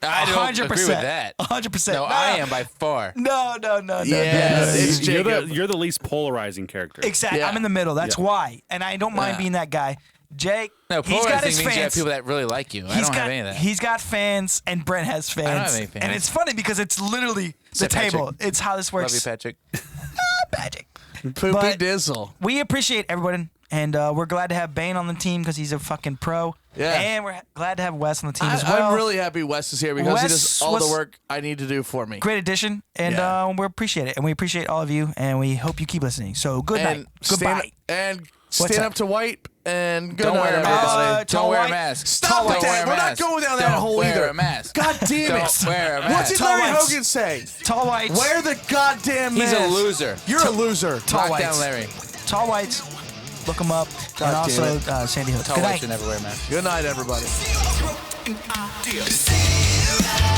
I don't agree with that. 100%. No, I am by far. No. Yes, it's You're Jacob. the least polarizing character. Exactly. Yeah. I'm in the middle. That's Yeah. why. And I don't mind Yeah. being that guy. Jake, No, he's got polarizing his means you have fans. people that really like you. I He's don't got have any of that. he's got fans, and Brent has fans. don't have any fans. And it's funny because it's literally the Except Patrick. table. It's how this Love works. you, Patrick. Magic. Poopy But- Dizzle. We appreciate everyone, and we're glad to have Bane on the team because he's a fucking pro. Yeah. And we're glad to have Wes on the team as well. I'm really happy Wes is here because he Wes does all the was- work I need to do for me. Great addition, and Yeah. we appreciate it, and we appreciate all of you, and we hope you keep listening. So good night, goodbye. Stand up? up to wipe and good Don't night, wear a everybody. mask. Tall Don't wear a white. mask. Stop Don't with wear that. a We're not mask. going down that Don't hole wear either. a mask. God damn it. Don't wear a mask. What did Tall Larry whites. Hogan say? Tall whites. Wear the goddamn mask. He's a loser. You're a loser. Tall Knock down whites. Larry. Tall whites. Look them up, God and damn also it. Sandy Hook. Tall Good whites night. should never wear a mask. Good night, everybody. Broken ideas.